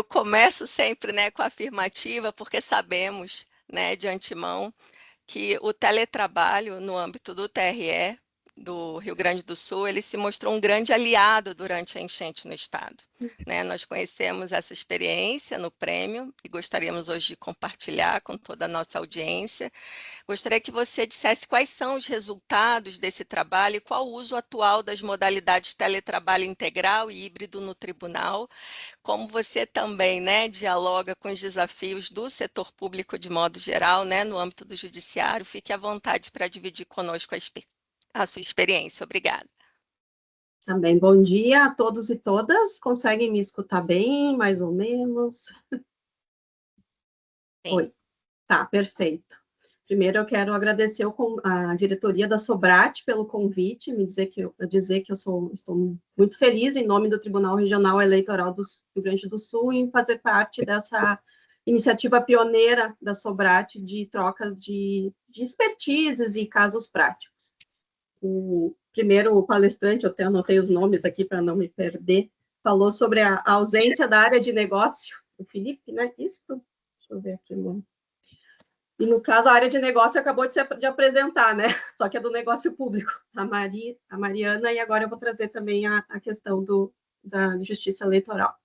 começo sempre, né, com a afirmativa, porque sabemos, né, de antemão que o teletrabalho no âmbito do TRE do Rio Grande do Sul, ele se mostrou um grande aliado durante a enchente no estado, né? Nós conhecemos essa experiência no prêmio e gostaríamos hoje de compartilhar com toda a nossa audiência. Gostaria que você dissesse quais são os resultados desse trabalho e qual o uso atual das modalidades teletrabalho integral e híbrido no tribunal, como você também, né, dialoga com os desafios do setor público de modo geral, né, no âmbito do judiciário. Fique à vontade para dividir conosco a sua experiência. Obrigada. Também bom dia a todos e todas. Conseguem me escutar bem, mais ou menos? Sim. Oi. Tá, perfeito. Primeiro, eu quero agradecer a diretoria da Sobrate pelo convite, dizer que eu estou muito feliz em nome do Tribunal Regional Eleitoral do Rio Grande do Sul em fazer parte dessa iniciativa pioneira da Sobrate de trocas de expertises e casos práticos. O primeiro palestrante, eu até anotei os nomes aqui para não me perder, falou sobre a ausência da área de negócio, o Felipe, né? Isso? Deixa eu ver aqui, mano. E, no caso, a área de negócio acabou de apresentar, né? Só que é do negócio público, a Mariana, e agora eu vou trazer também a questão da justiça eleitoral.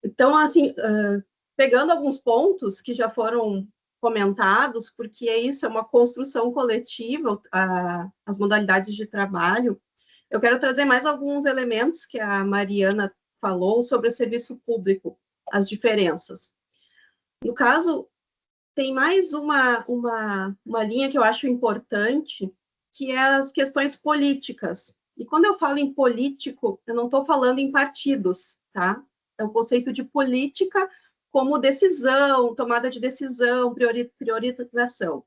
Então, assim, pegando alguns pontos que já foram comentados, porque isso é uma construção coletiva, as modalidades de trabalho, eu quero trazer mais alguns elementos que a Mariana falou sobre o serviço público, as diferenças. No caso, tem mais uma linha que eu acho importante, que é as questões políticas. E quando eu falo em político, eu não estou falando em partidos, tá? É o conceito de política como decisão, tomada de decisão, priorização.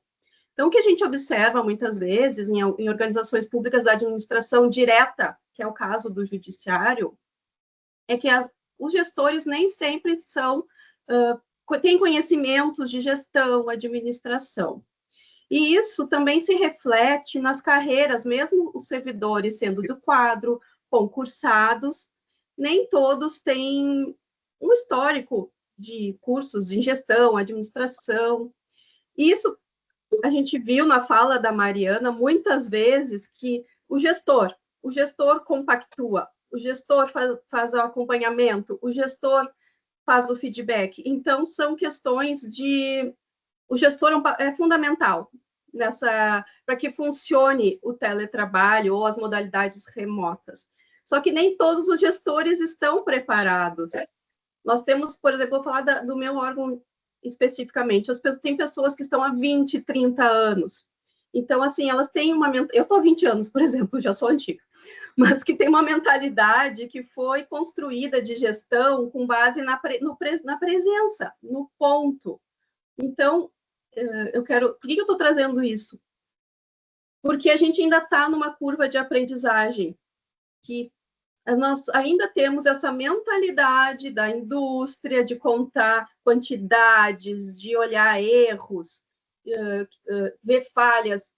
Então, o que a gente observa muitas vezes em organizações públicas da administração direta, que é o caso do judiciário, é que os gestores nem sempre têm conhecimentos de gestão, administração. E isso também se reflete nas carreiras, mesmo os servidores sendo do quadro, concursados, nem todos têm um histórico de cursos de gestão, administração. Isso a gente viu na fala da Mariana muitas vezes que o gestor compactua, o gestor faz o acompanhamento, o gestor faz o feedback. Então, são questões o gestor é fundamental para que funcione o teletrabalho ou as modalidades remotas. Só que nem todos os gestores estão preparados. Nós temos, por exemplo, vou falar do meu órgão especificamente, tem pessoas que estão há 20, 30 anos. Então, assim, elas têm uma... Eu estou há 20 anos, por exemplo, já sou antiga, mas que tem uma mentalidade que foi construída de gestão com base na presença, no ponto. Então, por que eu estou trazendo isso? Porque a gente ainda está numa curva de aprendizagem, que nós ainda temos essa mentalidade da indústria de contar quantidades, de olhar erros, ver falhas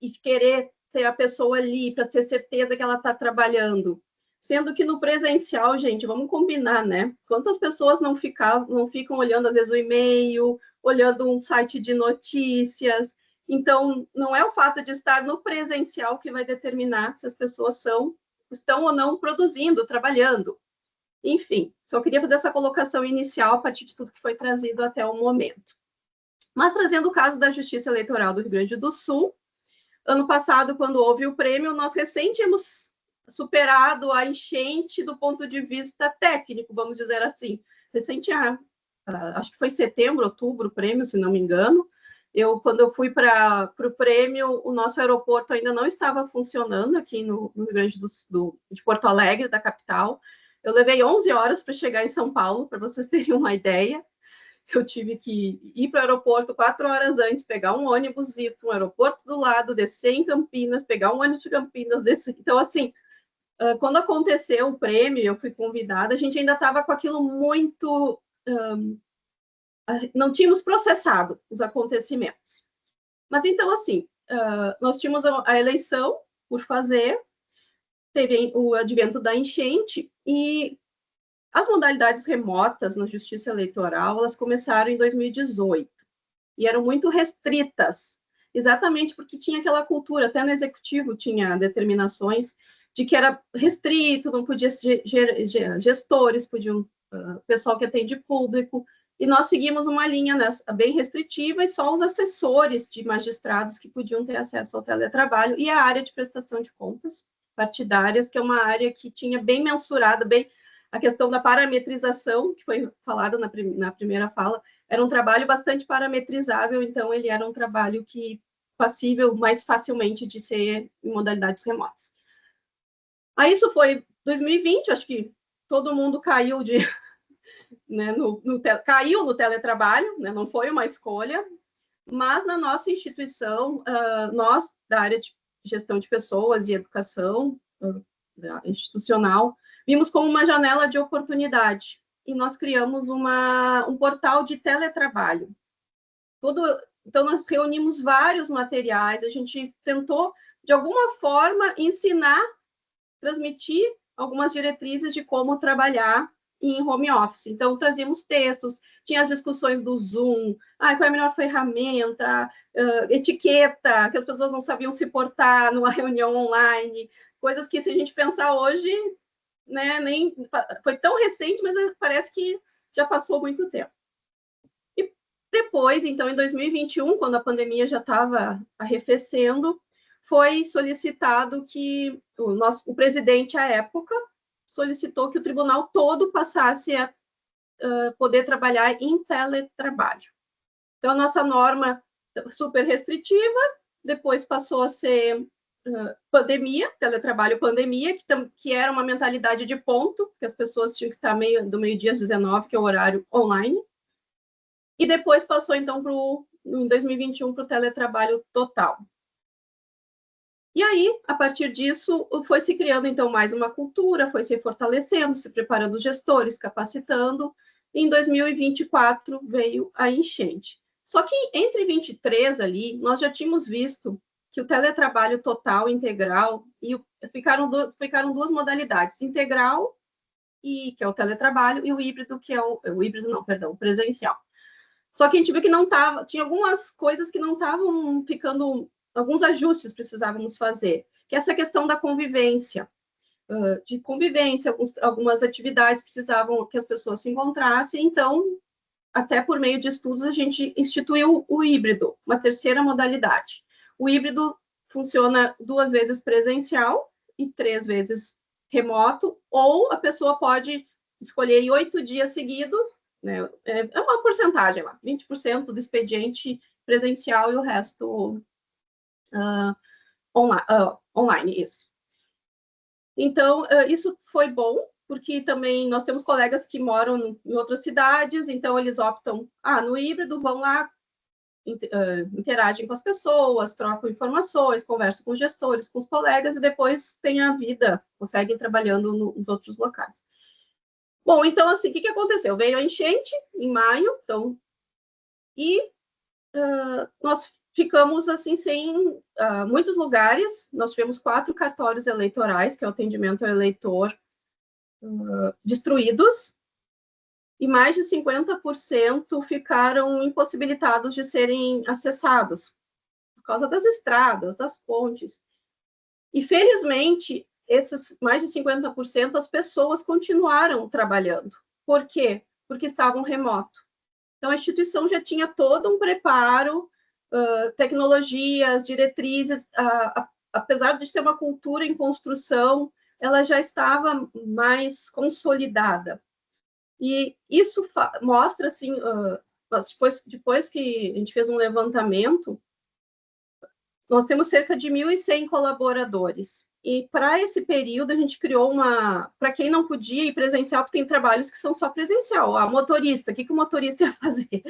e querer ter a pessoa ali para ter certeza que ela está trabalhando. Sendo que no presencial, gente, vamos combinar, né? Quantas pessoas não ficam olhando, às vezes, o e-mail, olhando um site de notícias. Então, não é o fato de estar no presencial que vai determinar se as pessoas estão ou não produzindo, trabalhando. Enfim, só queria fazer essa colocação inicial a partir de tudo que foi trazido até o momento. Mas trazendo o caso da Justiça Eleitoral do Rio Grande do Sul, ano passado, quando houve o prêmio, nós recém tínhamos superado a enchente do ponto de vista técnico, vamos dizer assim. Recente, acho que foi setembro, outubro, o prêmio, se não me engano. Quando eu fui para o prêmio, o nosso aeroporto ainda não estava funcionando aqui no Rio Grande de Porto Alegre, da capital. Eu levei 11 horas para chegar em São Paulo, para vocês terem uma ideia. Eu tive que ir para o aeroporto 4 horas antes, pegar um ônibus, ir para um aeroporto do lado, descer em Campinas, pegar um ônibus de Campinas, descer. Então, assim, quando aconteceu o prêmio, eu fui convidada, a gente ainda estava com aquilo muito... não tínhamos processado os acontecimentos. Mas, então, assim, nós tínhamos a eleição por fazer, teve o advento da enchente, e as modalidades remotas na Justiça Eleitoral, elas começaram em 2018, e eram muito restritas, exatamente porque tinha aquela cultura, até no Executivo tinha determinações de que era restrito, não podia ser gestores, podiam, pessoal que atende público, e nós seguimos uma linha bem restritiva, e só os assessores de magistrados que podiam ter acesso ao teletrabalho, e a área de prestação de contas partidárias, que é uma área que tinha bem mensurada, bem a questão da parametrização, que foi falada na primeira fala, era um trabalho bastante parametrizável, então ele era um trabalho passível mais facilmente de ser em modalidades remotas. Aí isso foi 2020, acho que todo mundo caiu né, caiu no teletrabalho, né, não foi uma escolha, mas na nossa instituição, nós, da área de gestão de pessoas e educação institucional, vimos como uma janela de oportunidade, e nós criamos um portal de teletrabalho. Então, nós reunimos vários materiais, a gente tentou, de alguma forma, ensinar, transmitir algumas diretrizes de como trabalhar em home office. Então, trazíamos textos, tinha as discussões do Zoom, qual é a melhor ferramenta, etiqueta, que as pessoas não sabiam se portar numa reunião online, coisas que, se a gente pensar hoje, né, nem foi tão recente, mas parece que já passou muito tempo. E depois, então, em 2021, quando a pandemia já estava arrefecendo, foi solicitado que o presidente, à época, solicitou que o tribunal todo passasse a poder trabalhar em teletrabalho. Então, a nossa norma super restritiva, depois passou a ser pandemia, teletrabalho pandemia, que era uma mentalidade de ponto, que as pessoas tinham que estar do meio-dia às 19, que é o horário online, e depois passou, então, em 2021, para o teletrabalho total. E aí, a partir disso, foi se criando, então, mais uma cultura, foi se fortalecendo, se preparando os gestores, capacitando. E em 2024 veio a enchente. Só que entre 23 ali, nós já tínhamos visto que o teletrabalho total, integral, ficaram duas modalidades, integral, que é o teletrabalho, e o híbrido, que é o presencial. Só que a gente viu que não estava, tinha algumas coisas que não estavam ficando, alguns ajustes precisávamos fazer, que é essa questão da convivência, algumas atividades precisavam que as pessoas se encontrassem, então até por meio de estudos, a gente instituiu o híbrido, uma terceira modalidade. O híbrido funciona 2 vezes presencial e 3 vezes remoto, ou a pessoa pode escolher em 8 dias seguidos, né? É uma porcentagem lá, 20% do expediente presencial e o resto online, isso. Então, isso foi bom, porque também nós temos colegas que moram em outras cidades, então eles optam, no híbrido, vão lá, interagem com as pessoas, trocam informações, conversam com os gestores, com os colegas, e depois têm a vida, conseguem trabalhando nos outros locais. Bom, então, assim, o que aconteceu? Veio a enchente em maio, então, e nós ficamos, assim, sem muitos lugares. Nós tivemos 4 cartórios eleitorais, que é o atendimento ao eleitor, destruídos, e mais de 50% ficaram impossibilitados de serem acessados, por causa das estradas, das pontes. E, felizmente, esses mais de 50%, as pessoas continuaram trabalhando. Por quê? Porque estavam remoto. Então, a instituição já tinha todo um preparo, tecnologias, diretrizes, apesar de ter uma cultura em construção, ela já estava mais consolidada. E isso mostra, assim, depois que a gente fez um levantamento, nós temos cerca de 1.100 colaboradores. E para esse período, a gente criou para quem não podia ir presencial, porque tem trabalhos que são só presencial. Motorista, o que o motorista ia fazer?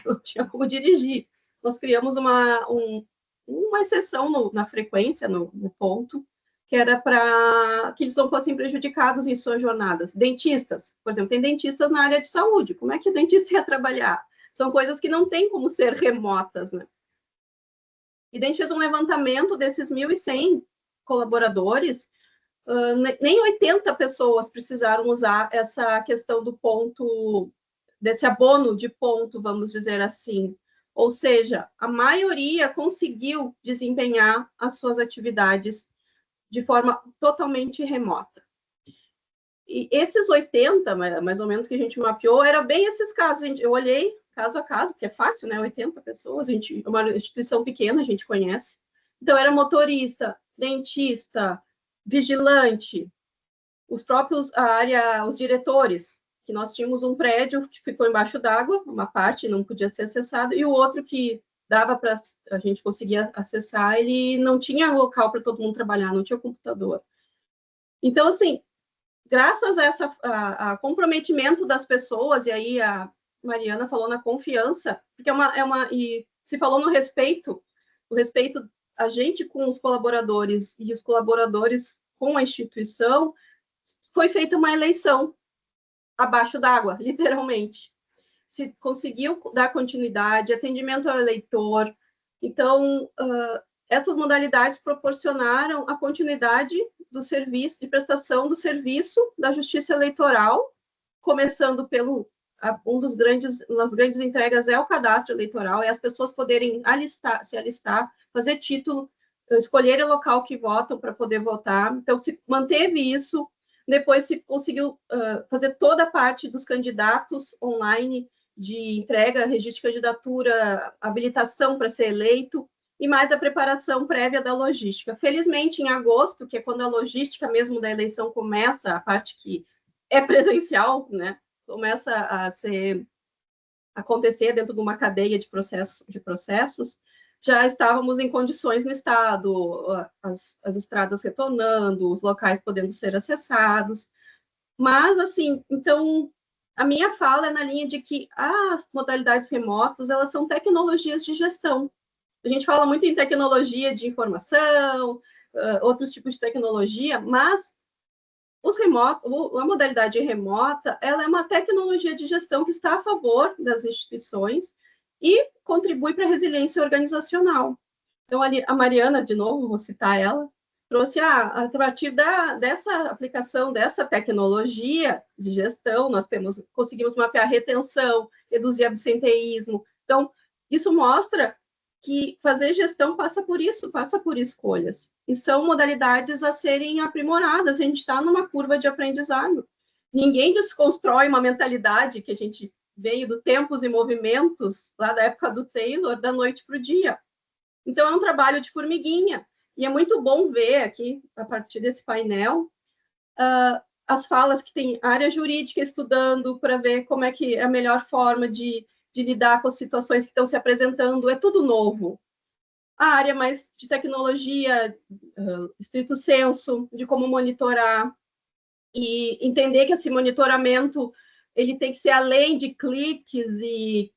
Não tinha como dirigir. Nós criamos uma exceção na frequência, no ponto, que era para que eles não fossem prejudicados em suas jornadas. Dentistas, por exemplo, tem dentistas na área de saúde. Como é que o dentista ia trabalhar? São coisas que não tem como ser remotas, né? E daí a gente fez um levantamento desses 1.100 colaboradores, nem 80 pessoas precisaram usar essa questão do ponto, desse abono de ponto, vamos dizer assim. Ou seja, a maioria conseguiu desempenhar as suas atividades de forma totalmente remota. E esses 80, mais ou menos, que a gente mapeou, eram bem esses casos. Eu olhei caso a caso, porque é fácil, né? 80 pessoas, é uma instituição pequena, a gente conhece. Então, era motorista, dentista, vigilante, os próprios, os diretores, que nós tínhamos um prédio que ficou embaixo d'água, uma parte não podia ser acessado, e o outro que dava para a gente conseguir acessar, ele não tinha local para todo mundo trabalhar, não tinha computador. Então, assim, graças a comprometimento das pessoas, e aí a Mariana falou na confiança, porque e se falou no respeito, a gente com os colaboradores e os colaboradores com a instituição, foi feita uma eleição abaixo d'água, literalmente. Se conseguiu dar continuidade, atendimento ao eleitor. Então, essas modalidades proporcionaram a continuidade do serviço, de prestação do serviço da Justiça Eleitoral, começando pelo das grandes entregas é o cadastro eleitoral, é as pessoas poderem se alistar, fazer título, escolher o local que votam para poder votar. Então, se manteve isso, depois se conseguiu fazer toda a parte dos candidatos online, de entrega, registro de candidatura, habilitação para ser eleito, e mais a preparação prévia da logística. Felizmente, em agosto, que é quando a logística mesmo da eleição começa, a parte que é presencial, né, começa a acontecer dentro de uma cadeia de processos, já estávamos em condições no estado, as estradas retornando, os locais podendo ser acessados. Mas, assim, então, a minha fala é na linha de que as modalidades remotas, elas são tecnologias de gestão. A gente fala muito em tecnologia de informação, outros tipos de tecnologia, mas a modalidade remota, ela é uma tecnologia de gestão que está a favor das instituições e contribui para a resiliência organizacional. Então, ali, a Mariana, de novo, vou citar ela, trouxe a partir dessa aplicação, dessa tecnologia de gestão, nós conseguimos mapear retenção, reduzir absenteísmo. Então, isso mostra que fazer gestão passa por isso, passa por escolhas. E são modalidades a serem aprimoradas. A gente está numa curva de aprendizado. Ninguém desconstrói uma mentalidade que a gente veio do Tempos e Movimentos, lá da época do Taylor, da noite para o dia. Então, é um trabalho de formiguinha, e é muito bom ver aqui, a partir desse painel, as falas que tem área jurídica estudando para ver como é que é a melhor forma de lidar com as situações que estão se apresentando, é tudo novo. A área mais de tecnologia, estrito senso, de como monitorar, e entender que esse monitoramento ele tem que ser além de cliques e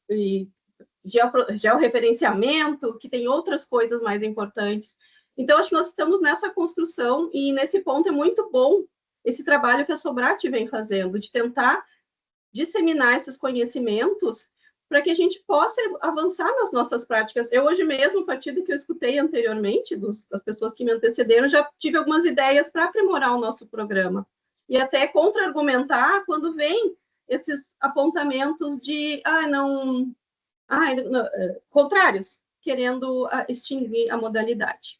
georreferenciamento, que tem outras coisas mais importantes. Então, acho que nós estamos nessa construção, e nesse ponto é muito bom esse trabalho que a Sobrat vem fazendo, de tentar disseminar esses conhecimentos para que a gente possa avançar nas nossas práticas. Eu, hoje mesmo, a partir do que eu escutei anteriormente, das pessoas que me antecederam, já tive algumas ideias para aprimorar o nosso programa. E até contra-argumentar quando vem esses apontamentos de, contrários, querendo extinguir a modalidade.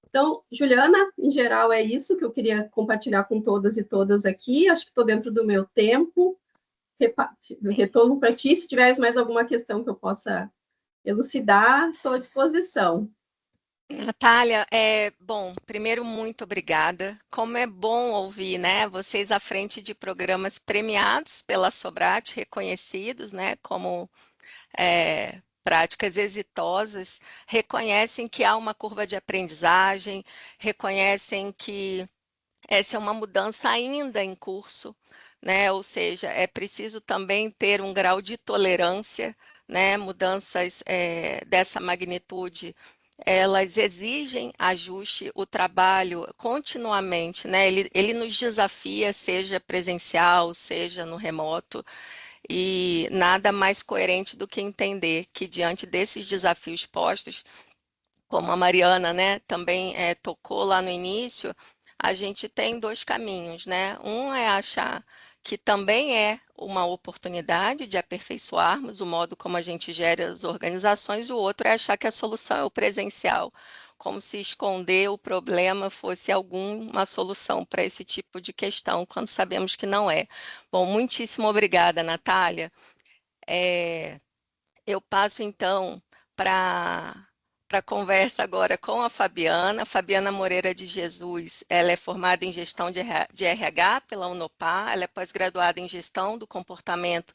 Então, Juliana, em geral, é isso que eu queria compartilhar com todas e todas aqui. Acho que estou dentro do meu tempo. Retorno para ti. Se tiveres mais alguma questão que eu possa elucidar, estou à disposição. Natália, bom, primeiro, muito obrigada. Como é bom ouvir, né, vocês à frente de programas premiados pela Sobrat, reconhecidos, né, como práticas exitosas, reconhecem que há uma curva de aprendizagem, reconhecem que essa é uma mudança ainda em curso, né? Ou seja, é preciso também ter um grau de tolerância, né? Mudanças dessa magnitude, elas exigem ajuste, o trabalho continuamente, né? Ele nos desafia, seja presencial, seja no remoto, e nada mais coerente do que entender que, diante desses desafios postos, como a Mariana, né, também tocou lá no início, a gente tem dois caminhos, né? Um é achar que também é uma oportunidade de aperfeiçoarmos o modo como a gente gera as organizações, e o outro é achar que a solução é o presencial, como se esconder o problema fosse alguma solução para esse tipo de questão, quando sabemos que não é. Bom, muitíssimo obrigada, Natália. Eu passo, então, para a conversa agora com a Fabiana Moreira de Jesus. Ela é formada em gestão de RH pela Unopar, ela é pós-graduada em gestão do comportamento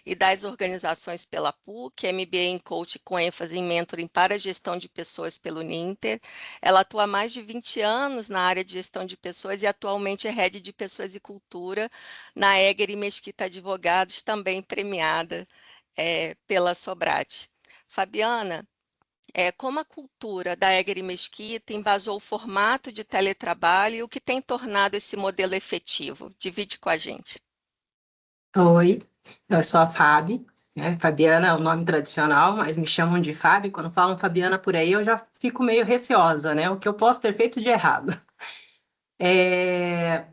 e das organizações pela PUC, MBA em coach com ênfase em mentoring para gestão de pessoas pelo Ninter. Ela atua há mais de 20 anos na área de gestão de pessoas e atualmente é head de pessoas e cultura na Egger e Mesquita Advogados, também premiada pela Sobrat. Fabiana, como a cultura da Egger e Mesquita embasou o formato de teletrabalho e o que tem tornado esse modelo efetivo? Divide com a gente. Oi, eu sou a Fábio, né? Fabiana é o nome tradicional, mas me chamam de Fábio. Quando falam Fabiana por aí, eu já fico meio receosa, né? O que eu posso ter feito de errado.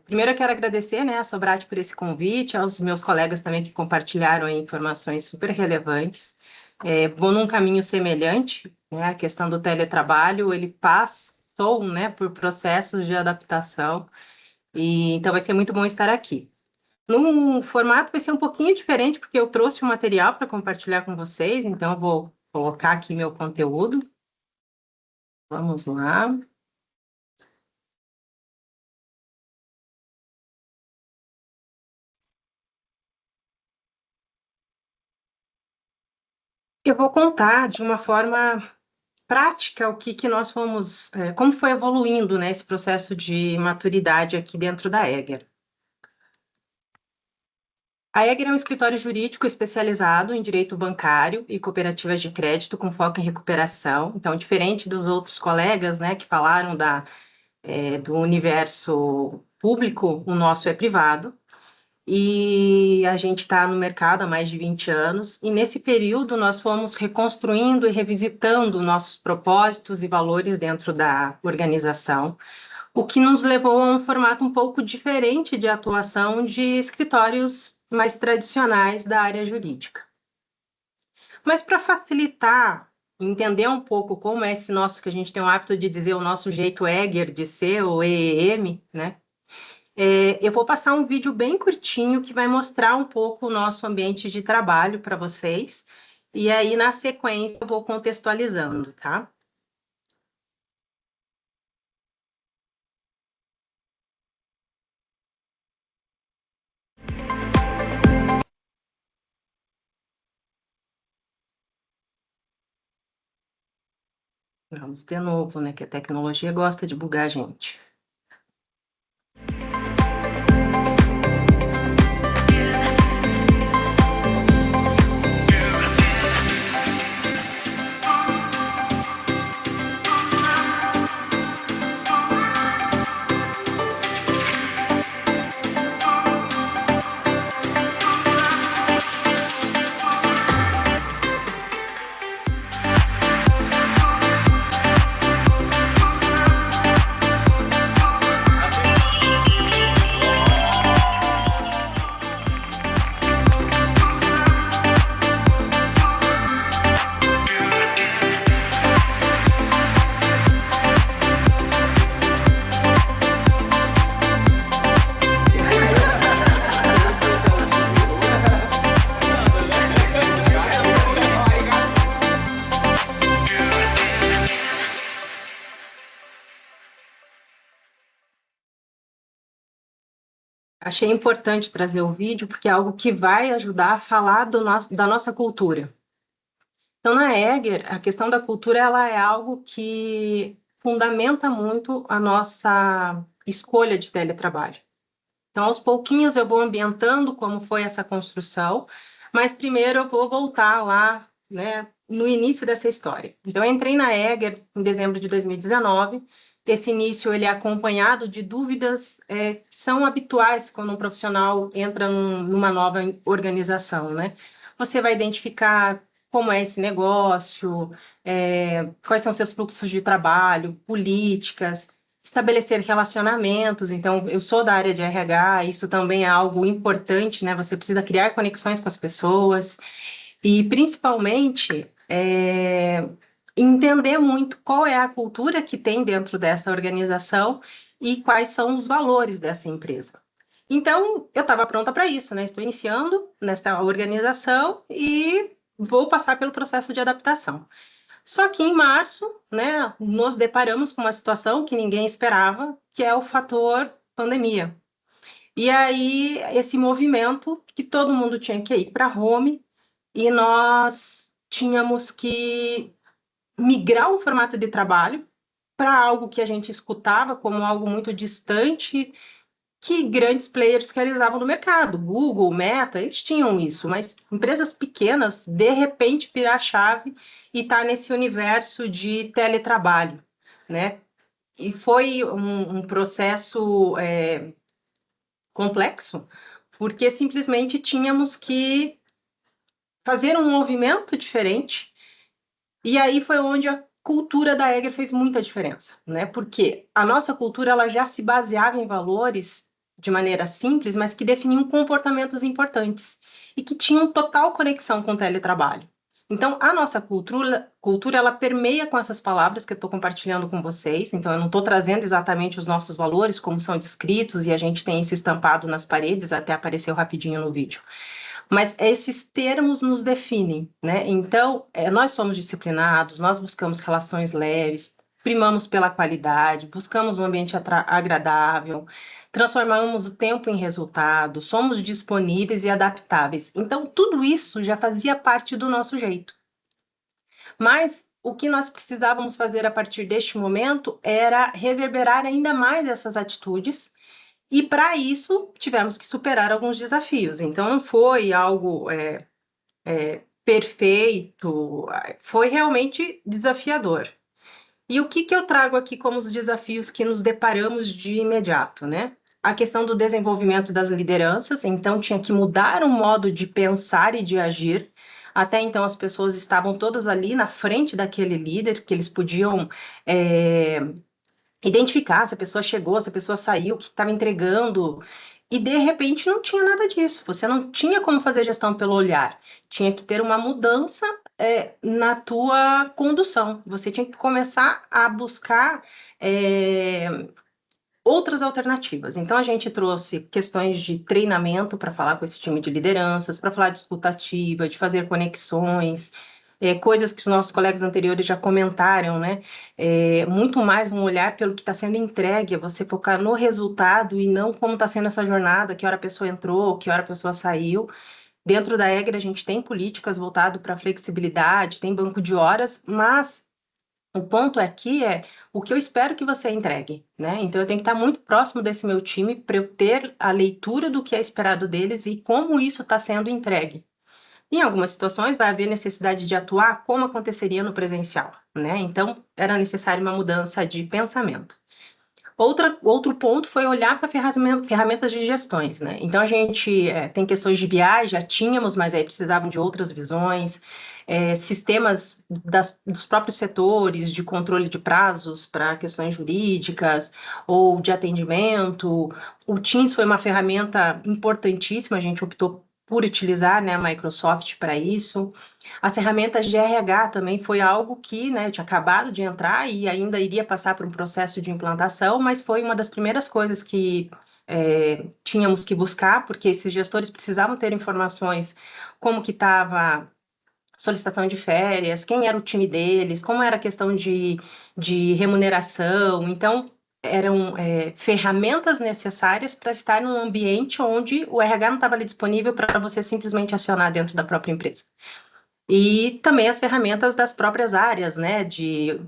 Primeiro eu quero agradecer, né, a Sobrat por esse convite, aos meus colegas também que compartilharam aí informações super relevantes. Vou num caminho semelhante, né? A questão do teletrabalho, ele passou, né, por processos de adaptação, e então vai ser muito bom estar aqui. No formato vai ser um pouquinho diferente, porque eu trouxe um material para compartilhar com vocês, então eu vou colocar aqui meu conteúdo. Vamos lá. Eu vou contar de uma forma prática o que nós fomos, como foi evoluindo, né, esse processo de maturidade aqui dentro da Egger. A Egger é um escritório jurídico especializado em direito bancário e cooperativas de crédito com foco em recuperação. Então, diferente dos outros colegas, né, que falaram do universo público, o nosso é privado. E a gente está no mercado há mais de 20 anos, e nesse período nós fomos reconstruindo e revisitando nossos propósitos e valores dentro da organização, o que nos levou a um formato um pouco diferente de atuação de escritórios mais tradicionais da área jurídica. Mas para facilitar, entender um pouco como é esse nosso, que a gente tem o hábito de dizer, o nosso jeito Egger de ser, o EEM, né? Eu vou passar um vídeo bem curtinho que vai mostrar um pouco o nosso ambiente de trabalho para vocês, e aí, na sequência, eu vou contextualizando, tá? Vamos de novo, né? Que a tecnologia gosta de bugar a gente. Achei importante trazer o vídeo, porque é algo que vai ajudar a falar da nossa cultura. Então, na Egger, a questão da cultura ela é algo que fundamenta muito a nossa escolha de teletrabalho. Então, aos pouquinhos eu vou ambientando como foi essa construção, mas primeiro eu vou voltar lá, né, no início dessa história. Então, eu entrei na Egger em dezembro de 2019. Esse início ele é acompanhado de dúvidas que são habituais quando um profissional entra numa nova organização, né? Você vai identificar como é esse negócio, quais são seus fluxos de trabalho, políticas, estabelecer relacionamentos. Então, eu sou da área de RH, isso também é algo importante, né? Você precisa criar conexões com as pessoas e, principalmente, entender muito qual é a cultura que tem dentro dessa organização e quais são os valores dessa empresa. Então, eu estava pronta para isso, né? Estou iniciando nessa organização e vou passar pelo processo de adaptação. Só que em março, né, nos deparamos com uma situação que ninguém esperava, que é o fator pandemia. E aí, esse movimento que todo mundo tinha que ir para home e nós tínhamos que migrar um formato de trabalho para algo que a gente escutava como algo muito distante que grandes players realizavam no mercado. Google, Meta, eles tinham isso, mas empresas pequenas, de repente, virar a chave e estar nesse universo de teletrabalho, né? E foi um processo complexo, porque simplesmente tínhamos que fazer um movimento diferente, e aí foi onde a cultura da Egger fez muita diferença, né? Porque a nossa cultura ela já se baseava em valores de maneira simples, mas que definiam comportamentos importantes e que tinham total conexão com o teletrabalho. Então, a nossa cultura ela permeia com essas palavras que eu estou compartilhando com vocês. Então, eu não estou trazendo exatamente os nossos valores, como são descritos, e a gente tem isso estampado nas paredes, até apareceu rapidinho no vídeo. Mas esses termos nos definem, né? Então, nós somos disciplinados, nós buscamos relações leves, primamos pela qualidade, buscamos um ambiente agradável, transformamos o tempo em resultado, somos disponíveis e adaptáveis. Então, tudo isso já fazia parte do nosso jeito. Mas o que nós precisávamos fazer a partir deste momento era reverberar ainda mais essas atitudes. E para isso tivemos que superar alguns desafios. Então não foi algo perfeito, foi realmente desafiador. E o que eu trago aqui como os desafios que nos deparamos de imediato, né? A questão do desenvolvimento das lideranças, então tinha que mudar o modo de pensar e de agir. Até então as pessoas estavam todas ali na frente daquele líder, que eles podiam identificar se a pessoa chegou, se a pessoa saiu, o que estava entregando, e de repente não tinha nada disso. Você não tinha como fazer gestão pelo olhar. Tinha que ter uma mudança na tua condução. Você tinha que começar a buscar outras alternativas. Então, a gente trouxe questões de treinamento para falar com esse time de lideranças, para falar de escuta ativa, de fazer conexões, coisas que os nossos colegas anteriores já comentaram, né? Muito mais um olhar pelo que está sendo entregue, é você focar no resultado e não como está sendo essa jornada, que hora a pessoa entrou, que hora a pessoa saiu. Dentro da EGRE, a gente tem políticas voltadas para flexibilidade, tem banco de horas, mas o ponto aqui é o que eu espero que você entregue, né? Então, eu tenho que estar muito próximo desse meu time para eu ter a leitura do que é esperado deles e como isso está sendo entregue. Em algumas situações, vai haver necessidade de atuar como aconteceria no presencial, né? Então, era necessária uma mudança de pensamento. Outro ponto foi olhar para ferramentas de gestões, né? Então, a gente tem questões de BI, já tínhamos, mas aí precisavam de outras visões, sistemas dos próprios setores de controle de prazos para questões jurídicas ou de atendimento. O Teams foi uma ferramenta importantíssima, a gente optou por utilizar, né, a Microsoft para isso. As ferramentas de RH também foi algo que, né, eu tinha acabado de entrar e ainda iria passar por um processo de implantação, mas foi uma das primeiras coisas que tínhamos que buscar, porque esses gestores precisavam ter informações como que estava solicitação de férias, quem era o time deles, como era a questão de remuneração. Então, eram ferramentas necessárias para estar num ambiente onde o RH não estava ali disponível para você simplesmente acionar dentro da própria empresa. E também as ferramentas das próprias áreas, né, de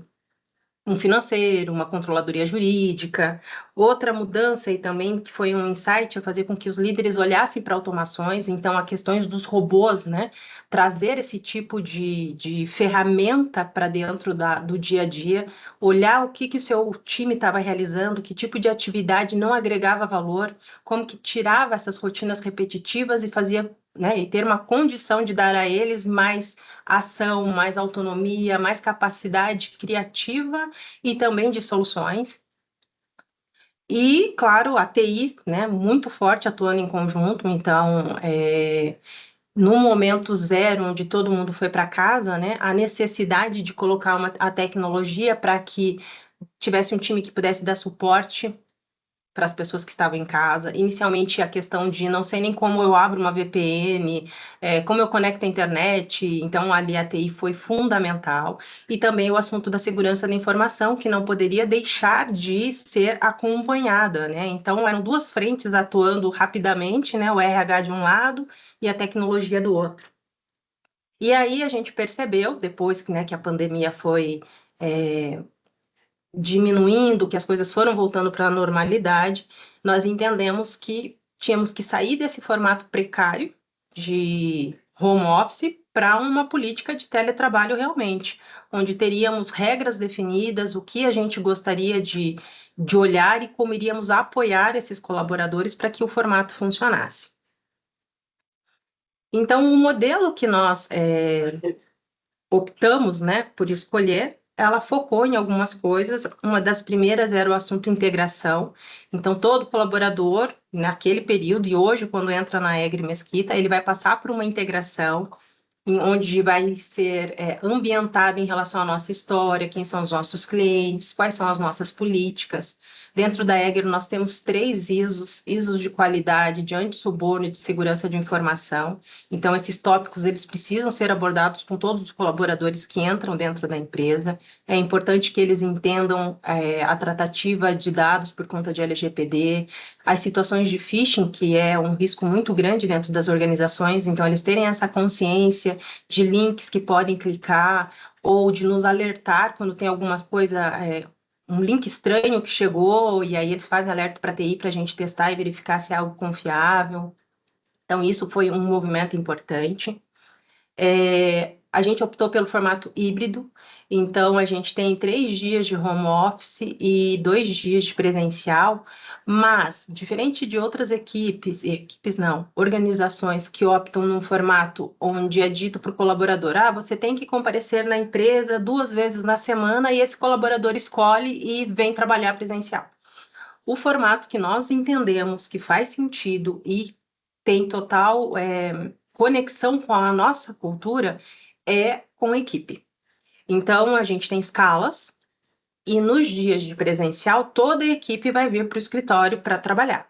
um financeiro, uma controladoria jurídica. Outra mudança e também que foi um insight é fazer com que os líderes olhassem para automações, então a questões dos robôs, né, trazer esse tipo de ferramenta para dentro do dia a dia, olhar o que o seu time estava realizando, que tipo de atividade não agregava valor, como que tirava essas rotinas repetitivas e fazia, né, e ter uma condição de dar a eles mais ação, mais autonomia, mais capacidade criativa e também de soluções. E, claro, a TI, né, muito forte atuando em conjunto, então, no momento zero, onde todo mundo foi para casa, né, a necessidade de colocar a tecnologia para que tivesse um time que pudesse dar suporte para as pessoas que estavam em casa. Inicialmente, a questão de não sei nem como eu abro uma VPN, como eu conecto a internet, então ali a TI foi fundamental. E também o assunto da segurança da informação, que não poderia deixar de ser acompanhada, né? Então, eram duas frentes atuando rapidamente, né? O RH de um lado e a tecnologia do outro. E aí a gente percebeu, depois que, né, que a pandemia foi diminuindo, que as coisas foram voltando para a normalidade, nós entendemos que tínhamos que sair desse formato precário de home office para uma política de teletrabalho realmente, onde teríamos regras definidas, o que a gente gostaria de olhar e como iríamos apoiar esses colaboradores para que o formato funcionasse. Então, o modelo que nós optamos, né, por escolher, ela focou em algumas coisas. Uma das primeiras era o assunto integração. Então, todo colaborador, naquele período, e hoje, quando entra na EGRE Mesquita, ele vai passar por uma integração, onde vai ser ambientado em relação à nossa história, quem são os nossos clientes, quais são as nossas políticas. Dentro da EGRE, nós temos 3 ISOs de qualidade, de antissuborno e de segurança de informação. Então, esses tópicos, eles precisam ser abordados com todos os colaboradores que entram dentro da empresa. É importante que eles entendam a tratativa de dados por conta de LGPD, as situações de phishing, que é um risco muito grande dentro das organizações, então eles terem essa consciência de links que podem clicar ou de nos alertar quando tem alguma coisa, um link estranho que chegou, e aí eles fazem alerta para a TI para a gente testar e verificar se é algo confiável. Então, isso foi um movimento importante. A gente optou pelo formato híbrido, então a gente tem 3 dias de home office e 2 dias de presencial, mas, diferente de outras organizações que optam num formato onde é dito para o colaborador, você tem que comparecer na empresa 2 vezes na semana e esse colaborador escolhe e vem trabalhar presencial. O formato que nós entendemos que faz sentido e tem total conexão com a nossa cultura é com a equipe. Então, a gente tem escalas, E nos dias de presencial, toda a equipe vai vir para o escritório para trabalhar.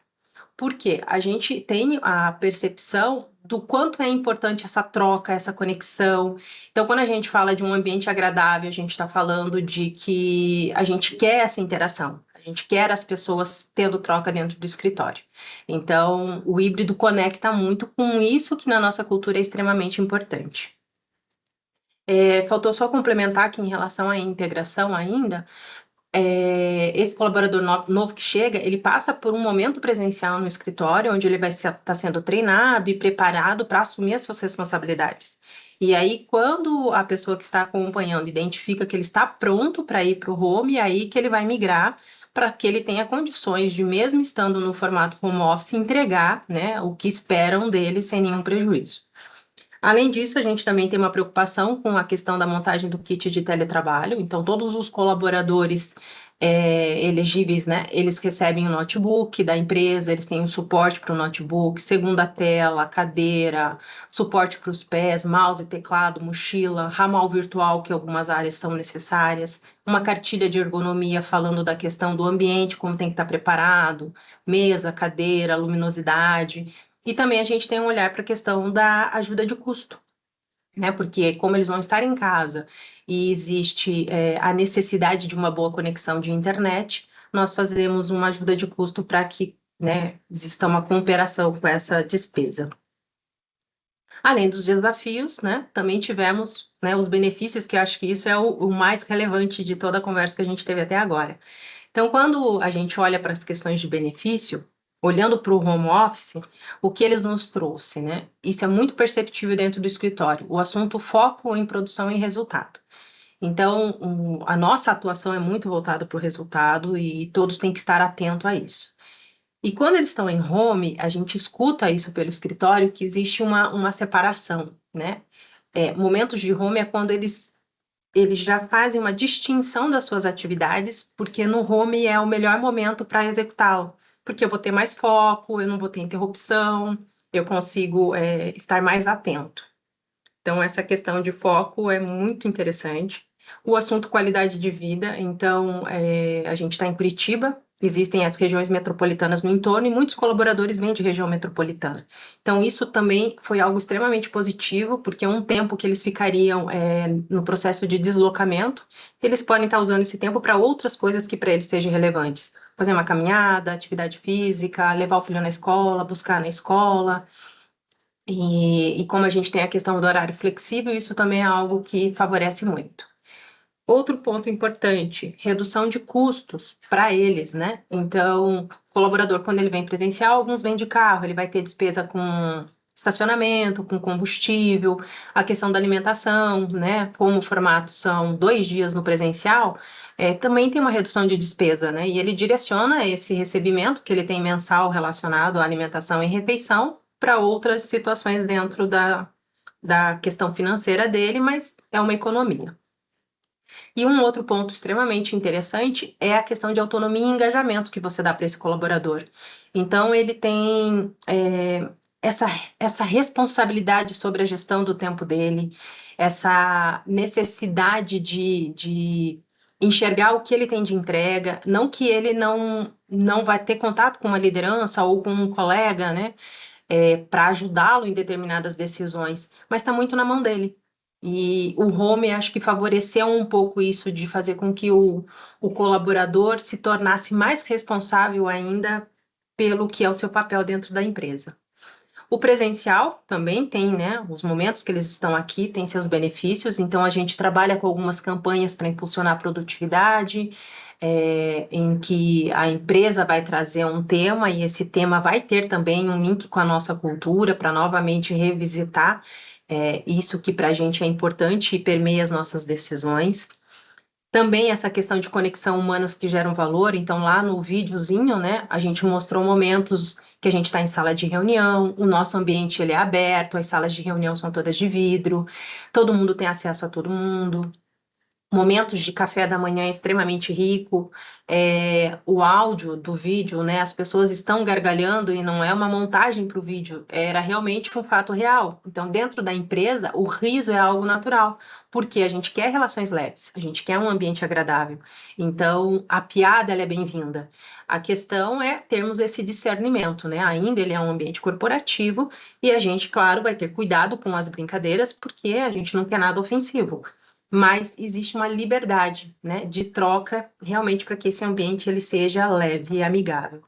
Por quê? A gente tem a percepção do quanto é importante essa troca, essa conexão. Então, quando a gente fala de um ambiente agradável, a gente está falando de que a gente quer essa interação, a gente quer as pessoas tendo troca dentro do escritório. Então, o híbrido conecta muito com isso que na nossa cultura é extremamente importante. Faltou só complementar aqui em relação à integração ainda. Esse colaborador novo que chega, ele passa por um momento presencial no escritório, onde ele vai estar sendo treinado e preparado para assumir as suas responsabilidades. E aí, quando a pessoa que está acompanhando identifica que ele está pronto para ir para o home, é aí que ele vai migrar para que ele tenha condições de, mesmo estando no formato home office, entregar, né, o que esperam dele sem nenhum prejuízo. Além disso, a gente também tem uma preocupação com a questão da montagem do kit de teletrabalho. Então, todos os colaboradores elegíveis, né, eles recebem o notebook da empresa, eles têm um suporte para o notebook, segunda tela, cadeira, suporte para os pés, mouse, teclado, mochila, ramal virtual, que algumas áreas são necessárias, uma cartilha de ergonomia falando da questão do ambiente, como tem que estar preparado, mesa, cadeira, luminosidade. E também a gente tem um olhar para a questão da ajuda de custo, né? Porque como eles vão estar em casa e existe a necessidade de uma boa conexão de internet, nós fazemos uma ajuda de custo para que, né, exista uma cooperação com essa despesa. Além dos desafios, né, também tivemos, né, os benefícios, que eu acho que isso é o mais relevante de toda a conversa que a gente teve até agora. Então, quando a gente olha para as questões de benefício, olhando para o home office, o que eles nos trouxe, né? Isso é muito perceptível dentro do escritório. O assunto foco em produção e resultado. Então, a nossa atuação é muito voltada para o resultado e todos têm que estar atentos a isso. E quando eles estão em home, a gente escuta isso pelo escritório, que existe uma separação, né? Momentos de home é quando eles já fazem uma distinção das suas atividades, porque no home é o melhor momento para executá-lo, porque eu vou ter mais foco, eu não vou ter interrupção, eu consigo estar mais atento. Então, essa questão de foco é muito interessante. O assunto qualidade de vida, então, a gente está em Curitiba, existem as regiões metropolitanas no entorno e muitos colaboradores vêm de região metropolitana. Então, isso também foi algo extremamente positivo, porque um tempo que eles ficariam no processo de deslocamento, eles podem estar usando esse tempo para outras coisas que para eles sejam relevantes. Fazer uma caminhada, atividade física, levar o filho na escola, buscar na escola. E como a gente tem a questão do horário flexível, isso também é algo que favorece muito. Outro ponto importante, redução de custos para eles, né? Então, o colaborador, quando ele vem presencial, alguns vêm de carro, ele vai ter despesa com estacionamento, com combustível, a questão da alimentação, né? Como o formato são 2 dias no presencial, também tem uma redução de despesa, né? E ele direciona esse recebimento que ele tem mensal relacionado à alimentação e refeição para outras situações dentro da questão financeira dele, mas é uma economia. E um outro ponto extremamente interessante é a questão de autonomia e engajamento que você dá para esse colaborador. Então, ele tem essa responsabilidade sobre a gestão do tempo dele, essa necessidade de enxergar o que ele tem de entrega, não que ele não vai ter contato com uma liderança ou com um colega, né, para ajudá-lo em determinadas decisões, mas está muito na mão dele. E o home, acho que favoreceu um pouco isso, de fazer com que o colaborador se tornasse mais responsável ainda pelo que é o seu papel dentro da empresa. O presencial também tem, né, os momentos que eles estão aqui, tem seus benefícios, então a gente trabalha com algumas campanhas para impulsionar a produtividade, em que a empresa vai trazer um tema e esse tema vai ter também um link com a nossa cultura para novamente revisitar isso que para a gente é importante e permeia as nossas decisões. Também essa questão de conexão humanas que geram valor, então lá no videozinho, né, a gente mostrou momentos que a gente está em sala de reunião, o nosso ambiente ele é aberto, as salas de reunião são todas de vidro, todo mundo tem acesso a todo mundo. momentos de café da manhã extremamente rico, o áudio do vídeo, né? As pessoas estão gargalhando e não é uma montagem para o vídeo, era realmente um fato real. Então, dentro da empresa, o riso é algo natural, porque a gente quer relações leves, a gente quer um ambiente agradável. Então, a piada ela é bem-vinda. A questão é termos esse discernimento, né? Ainda ele é um ambiente corporativo e a gente, claro, vai ter cuidado com as brincadeiras, porque a gente não quer nada ofensivo, mas existe uma liberdade, né, de troca realmente para que esse ambiente ele seja leve e amigável.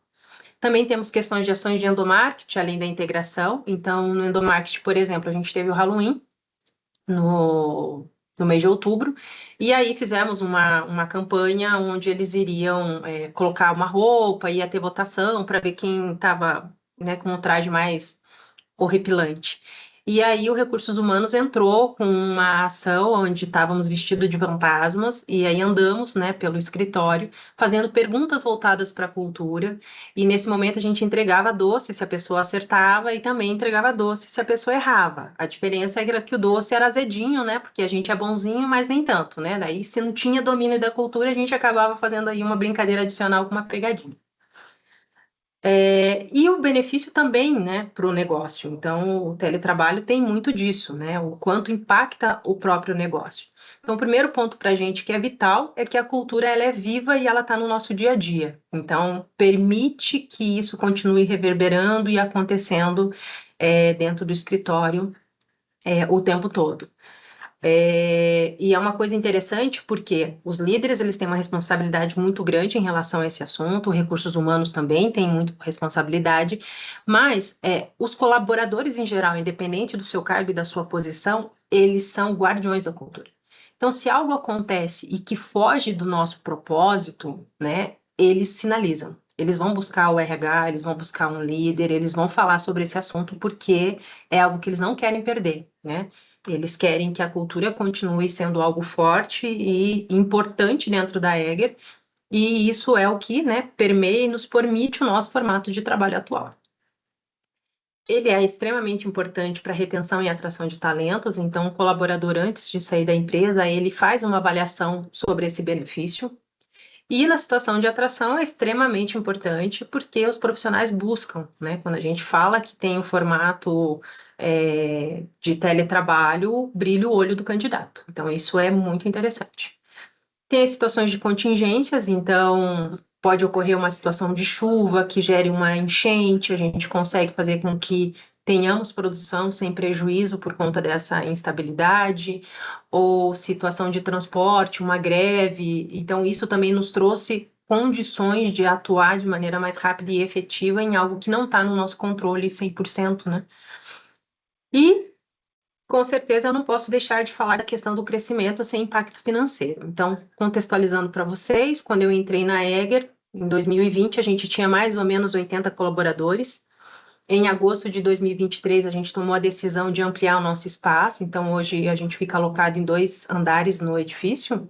Também temos questões de ações de endomarketing, além da integração. Então, no endomarketing, por exemplo, a gente teve o Halloween no mês de outubro, e aí fizemos uma campanha onde eles iriam colocar uma roupa, ia ter votação para ver quem estava, né, com o traje mais horripilante. E aí o Recursos Humanos entrou com uma ação onde estávamos vestidos de fantasmas e aí andamos, né, pelo escritório, fazendo perguntas voltadas para a cultura. E nesse momento a gente entregava doce se a pessoa acertava e também entregava doce se a pessoa errava. A diferença era que o doce era azedinho, né, porque a gente é bonzinho, mas nem tanto, né? Daí se não tinha domínio da cultura, a gente acabava fazendo aí uma brincadeira adicional com uma pegadinha. E o benefício também, né, para o negócio. Então, o teletrabalho tem muito disso, né? O quanto impacta o próprio negócio. Então, o primeiro ponto para a gente que é vital é que a cultura ela é viva e ela está no nosso dia a dia. Então, permite que isso continue reverberando e acontecendo dentro do escritório o tempo todo. E é uma coisa interessante porque os líderes eles têm uma responsabilidade muito grande em relação a esse assunto, recursos humanos também têm muita responsabilidade, mas os colaboradores em geral, independente do seu cargo e da sua posição, eles são guardiões da cultura. Então, se algo acontece e que foge do nosso propósito, né, eles sinalizam. Eles vão buscar o RH, eles vão buscar um líder, eles vão falar sobre esse assunto porque é algo que eles não querem perder, né? Eles querem que a cultura continue sendo algo forte e importante dentro da Egger, e isso é o que, né, permeia e nos permite o nosso formato de trabalho atual. Ele é extremamente importante para a retenção e atração de talentos, então o colaborador, antes de sair da empresa, ele faz uma avaliação sobre esse benefício. E na situação de atração é extremamente importante porque os profissionais buscam, né? Quando a gente fala que tem o formato de teletrabalho, brilha o olho do candidato. Então, isso é muito interessante. Tem as situações de contingências, então pode ocorrer uma situação de chuva que gere uma enchente, a gente consegue fazer com que tenhamos produção sem prejuízo por conta dessa instabilidade, ou situação de transporte, uma greve. Então, isso também nos trouxe condições de atuar de maneira mais rápida e efetiva em algo que não está no nosso controle 100%, né? E com certeza, eu não posso deixar de falar da questão do crescimento sem impacto financeiro. Então, contextualizando para vocês, quando eu entrei na Egger, em 2020, a gente tinha mais ou menos 80 colaboradores. Em agosto de 2023, a gente tomou a decisão de ampliar o nosso espaço, então hoje a gente fica alocado em 2 andares no edifício,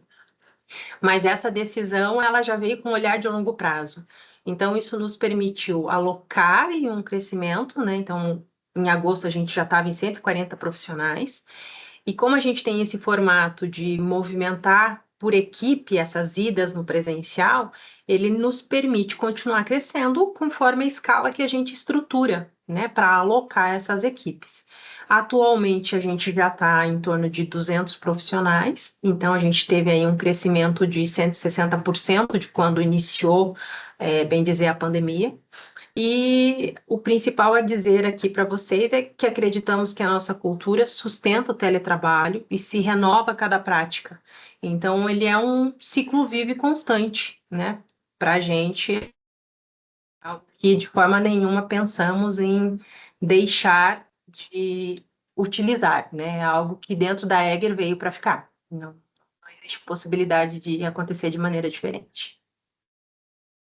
mas essa decisão ela já veio com um olhar de longo prazo. Então, isso nos permitiu alocar em um crescimento, né? Então, em agosto, a gente já estava em 140 profissionais, e como a gente tem esse formato de movimentar por equipe essas idas no presencial, ele nos permite continuar crescendo conforme a escala que a gente estrutura, né, para alocar essas equipes. Atualmente, a gente já está em torno de 200 profissionais, então a gente teve aí um crescimento de 160% de quando iniciou, bem dizer, a pandemia. E o principal a dizer aqui para vocês é que acreditamos que a nossa cultura sustenta o teletrabalho e se renova a cada prática. Então, ele é um ciclo vivo e constante, né? Para a gente, que de forma nenhuma pensamos em deixar de utilizar, né? É algo que dentro da Egger veio para ficar. Não existe possibilidade de acontecer de maneira diferente.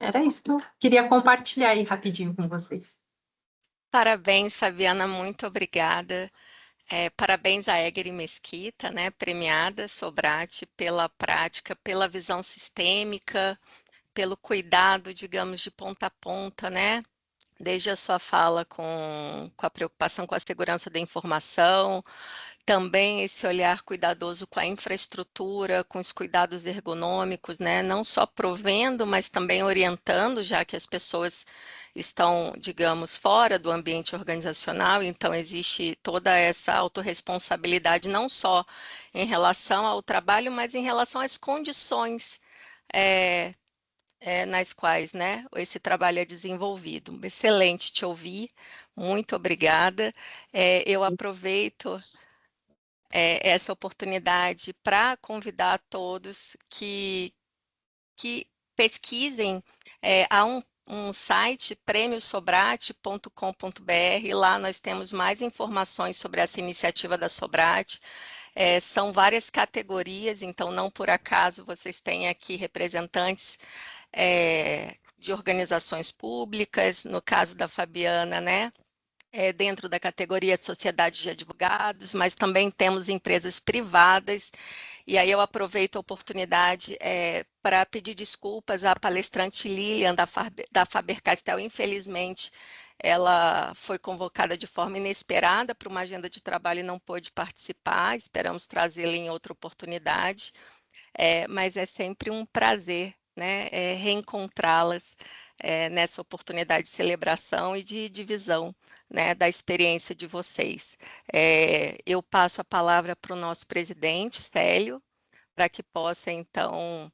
Era isso que eu queria compartilhar aí rapidinho com vocês. Parabéns, Fabiana, muito obrigada. Parabéns à Egger e Mesquita, né, premiada Sobrate pela prática, pela visão sistêmica, pelo cuidado, digamos, de ponta a ponta, né? Desde a sua fala com a preocupação com a segurança da informação, também esse olhar cuidadoso com a infraestrutura, com os cuidados ergonômicos, né? Não só provendo, mas também orientando, já que as pessoas estão, digamos, fora do ambiente organizacional, então existe toda essa autorresponsabilidade, não só em relação ao trabalho, mas em relação às condições é, nas quais, né, esse trabalho é desenvolvido. Excelente te ouvir, muito obrigada. Eu aproveito essa oportunidade para convidar todos que pesquisem. Há um site, prêmiosobrate.com.br. Lá nós temos mais informações sobre essa iniciativa da Sobrate. São várias categorias, então não por acaso vocês têm aqui representantes de organizações públicas, no caso da Fabiana, né? Dentro da categoria Sociedade de Advogados, mas também temos empresas privadas, e aí eu aproveito a oportunidade para pedir desculpas à palestrante Lilian, da Faber-Castell. Infelizmente, ela foi convocada de forma inesperada para uma agenda de trabalho e não pôde participar, esperamos trazê-la em outra oportunidade, mas é sempre um prazer, né, reencontrá-las nessa oportunidade de celebração e de divisão, né, da experiência de vocês. Eu passo a palavra para o nosso presidente, Célio, para que possa, então,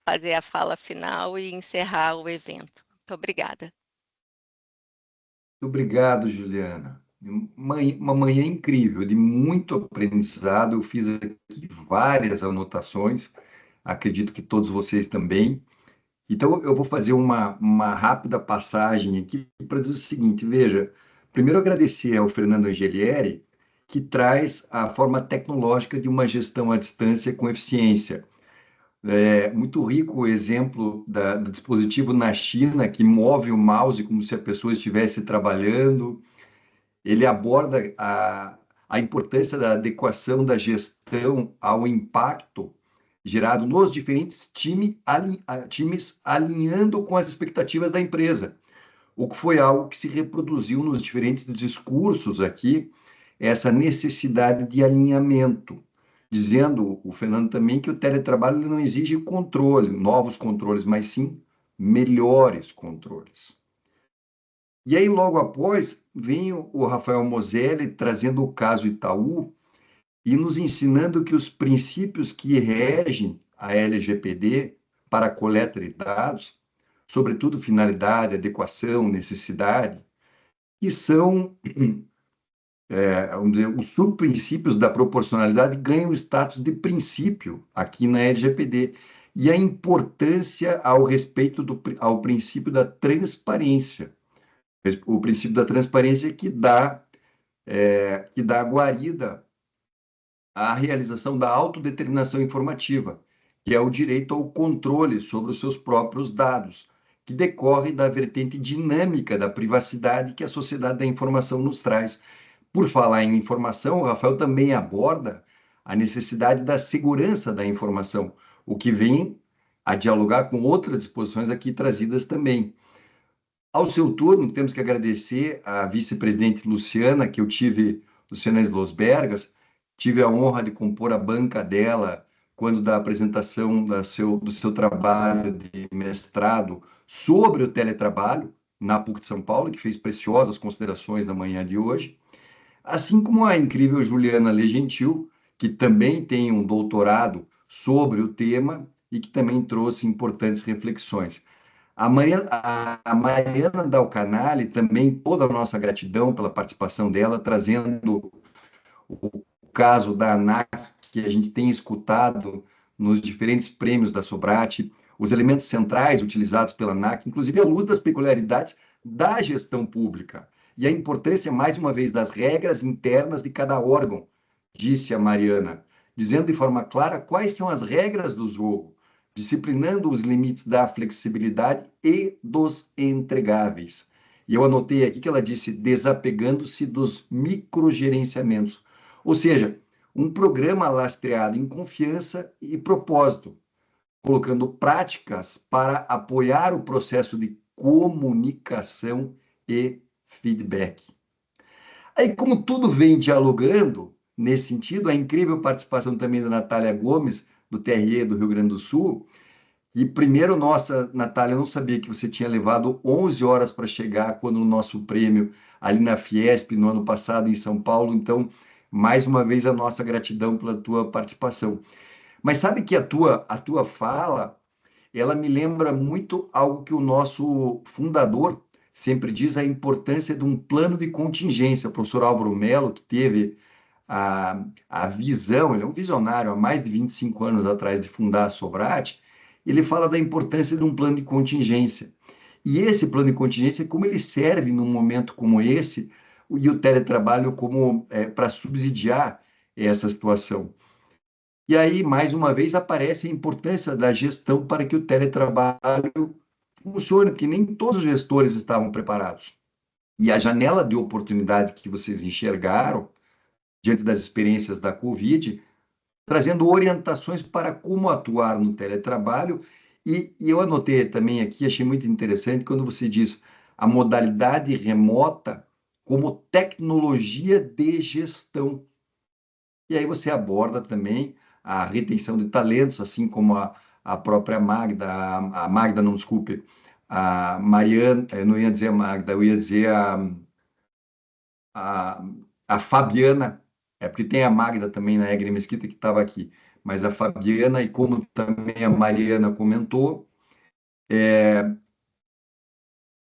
fazer a fala final e encerrar o evento. Muito obrigada. Muito obrigado, Juliana. Uma manhã incrível, de muito aprendizado. Eu fiz aqui várias anotações, acredito que todos vocês também. Então, eu vou fazer uma rápida passagem aqui para dizer o seguinte: veja, primeiro agradecer ao Fernando Angelieri, que traz a forma tecnológica de uma gestão à distância com eficiência. É muito rico o exemplo do dispositivo na China, que move o mouse como se a pessoa estivesse trabalhando. Ele aborda a importância da adequação da gestão ao impacto gerado nos diferentes times, alinhando com as expectativas da empresa, o que foi algo que se reproduziu nos diferentes discursos aqui, essa necessidade de alinhamento, dizendo o Fernando também que o teletrabalho não exige controle, novos controles, mas sim melhores controles. E aí, logo após, vem o Rafael Moselli trazendo o caso Itaú e nos ensinando que os princípios que regem a LGPD para a coleta de dados, sobretudo finalidade, adequação, necessidade, que são vamos dizer, os subprincípios da proporcionalidade ganham status de princípio aqui na LGPD, e a importância ao respeito ao princípio da transparência. O princípio da transparência que dá guarida à realização da autodeterminação informativa, que é o direito ao controle sobre os seus próprios dados, que decorre da vertente dinâmica da privacidade que a sociedade da informação nos traz. Por falar em informação, o Rafael também aborda a necessidade da segurança da informação, o que vem a dialogar com outras disposições aqui trazidas também. Ao seu turno, temos que agradecer à vice-presidente Luciana, que eu tive, Luciana Slosbergas, tive a honra de compor a banca dela quando da apresentação do seu trabalho de mestrado sobre o teletrabalho na PUC de São Paulo, que fez preciosas considerações na manhã de hoje, assim como a incrível Juliana Legentil, que também tem um doutorado sobre o tema e que também trouxe importantes reflexões. A Mariana Dalcanali, também toda a nossa gratidão pela participação dela, trazendo o caso da ANAC, que a gente tem escutado nos diferentes prêmios da Sobrate, os elementos centrais utilizados pela ANAC, inclusive à luz das peculiaridades da gestão pública, e a importância, mais uma vez, das regras internas de cada órgão, disse a Mariana, dizendo de forma clara quais são as regras do jogo, disciplinando os limites da flexibilidade e dos entregáveis. E eu anotei aqui que ela disse desapegando-se dos microgerenciamentos, ou seja, um programa lastreado em confiança e propósito, colocando práticas para apoiar o processo de comunicação e feedback. Aí, como tudo vem dialogando, nesse sentido, a incrível participação também da Natália Gomes, do TRE do Rio Grande do Sul. E primeiro, nossa, Natália, eu não sabia que você tinha levado 11 horas para chegar quando o nosso prêmio ali na Fiesp, no ano passado, em São Paulo. Então, mais uma vez, a nossa gratidão pela tua participação. Mas sabe que a tua fala, ela me lembra muito algo que o nosso fundador sempre diz, a importância de um plano de contingência. O professor Álvaro Mello, que teve a visão, ele é um visionário há mais de 25 anos atrás de fundar a Sobrate, ele fala da importância de um plano de contingência. E esse plano de contingência, como ele serve num momento como esse, e o teletrabalho como para subsidiar essa situação. E aí, mais uma vez, aparece a importância da gestão para que o teletrabalho funcione, porque nem todos os gestores estavam preparados. E a janela de oportunidade que vocês enxergaram, diante das experiências da Covid, trazendo orientações para como atuar no teletrabalho. E eu anotei também aqui, achei muito interessante, quando você diz a modalidade remota como tecnologia de gestão. E aí você aborda também a retenção de talentos, assim como a própria Magda, a Magda, não, desculpe, a Mariana, eu não ia dizer a Magda, eu ia dizer a, a Fabiana, porque tem a Magda também na Egre Mesquita que estava aqui, mas a Fabiana, e como também a Mariana comentou,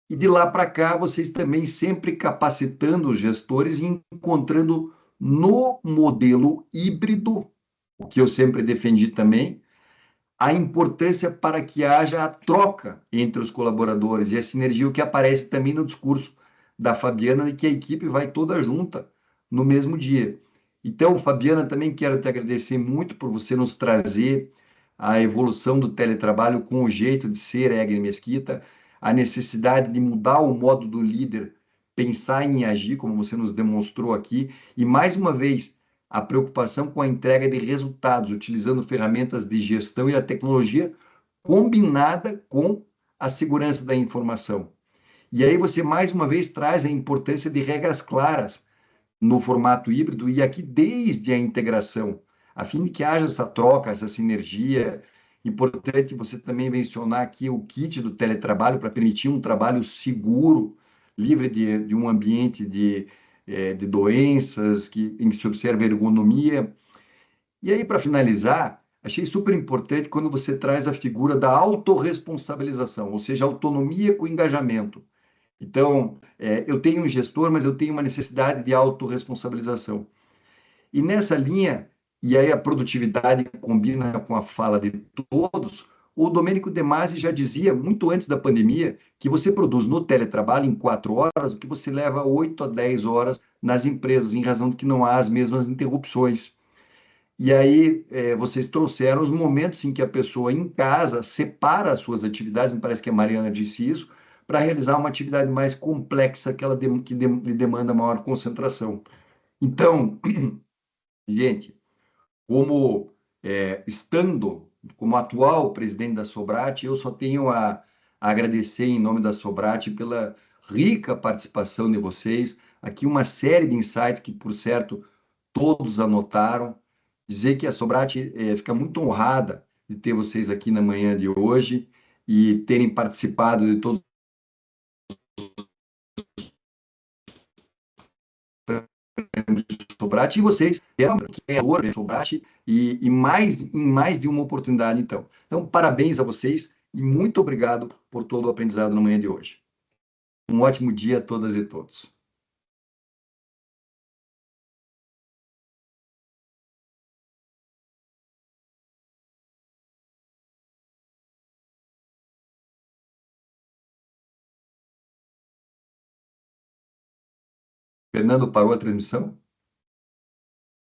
e de lá para cá vocês também sempre capacitando os gestores e encontrando no modelo híbrido, o que eu sempre defendi também, a importância para que haja a troca entre os colaboradores e a sinergia, o que aparece também no discurso da Fabiana, de que a equipe vai toda junta no mesmo dia. Então, Fabiana, também quero te agradecer muito por você nos trazer a evolução do teletrabalho com o jeito de ser Egre Mesquita, a necessidade de mudar o modo do líder pensar em agir, como você nos demonstrou aqui, e mais uma vez, a preocupação com a entrega de resultados, utilizando ferramentas de gestão e a tecnologia combinada com a segurança da informação. E aí você, mais uma vez, traz a importância de regras claras no formato híbrido e aqui desde a integração, a fim de que haja essa troca, essa sinergia. Importante você também mencionar aqui o kit do teletrabalho para permitir um trabalho seguro, livre de um ambiente de doenças, em que se observa ergonomia. E aí, para finalizar, achei super importante quando você traz a figura da autorresponsabilização, ou seja, autonomia com engajamento. Então, eu tenho um gestor, mas eu tenho uma necessidade de autorresponsabilização. E nessa linha, e aí a produtividade combina com a fala de todos, o Domênico De Masi já dizia, muito antes da pandemia, que você produz no teletrabalho em 4 horas o que você leva 8 a 10 horas nas empresas, em razão de que não há as mesmas interrupções. E aí, vocês trouxeram os momentos em que a pessoa em casa separa as suas atividades, me parece que a Mariana disse isso, para realizar uma atividade mais complexa que lhe demanda maior concentração. Então, gente, como estando como atual presidente da Sobrate, eu só tenho a agradecer em nome da Sobrate pela rica participação de vocês. Aqui uma série de insights que, por certo, todos anotaram. Dizer que a Sobrate fica muito honrada de ter vocês aqui na manhã de hoje e terem participado de todos Sobrate, e vocês ganhador do Sobrate e em mais de uma oportunidade, então. Então, parabéns a vocês e muito obrigado por todo o aprendizado na manhã de hoje. Um ótimo dia a todas e todos. Fernando, parou a transmissão?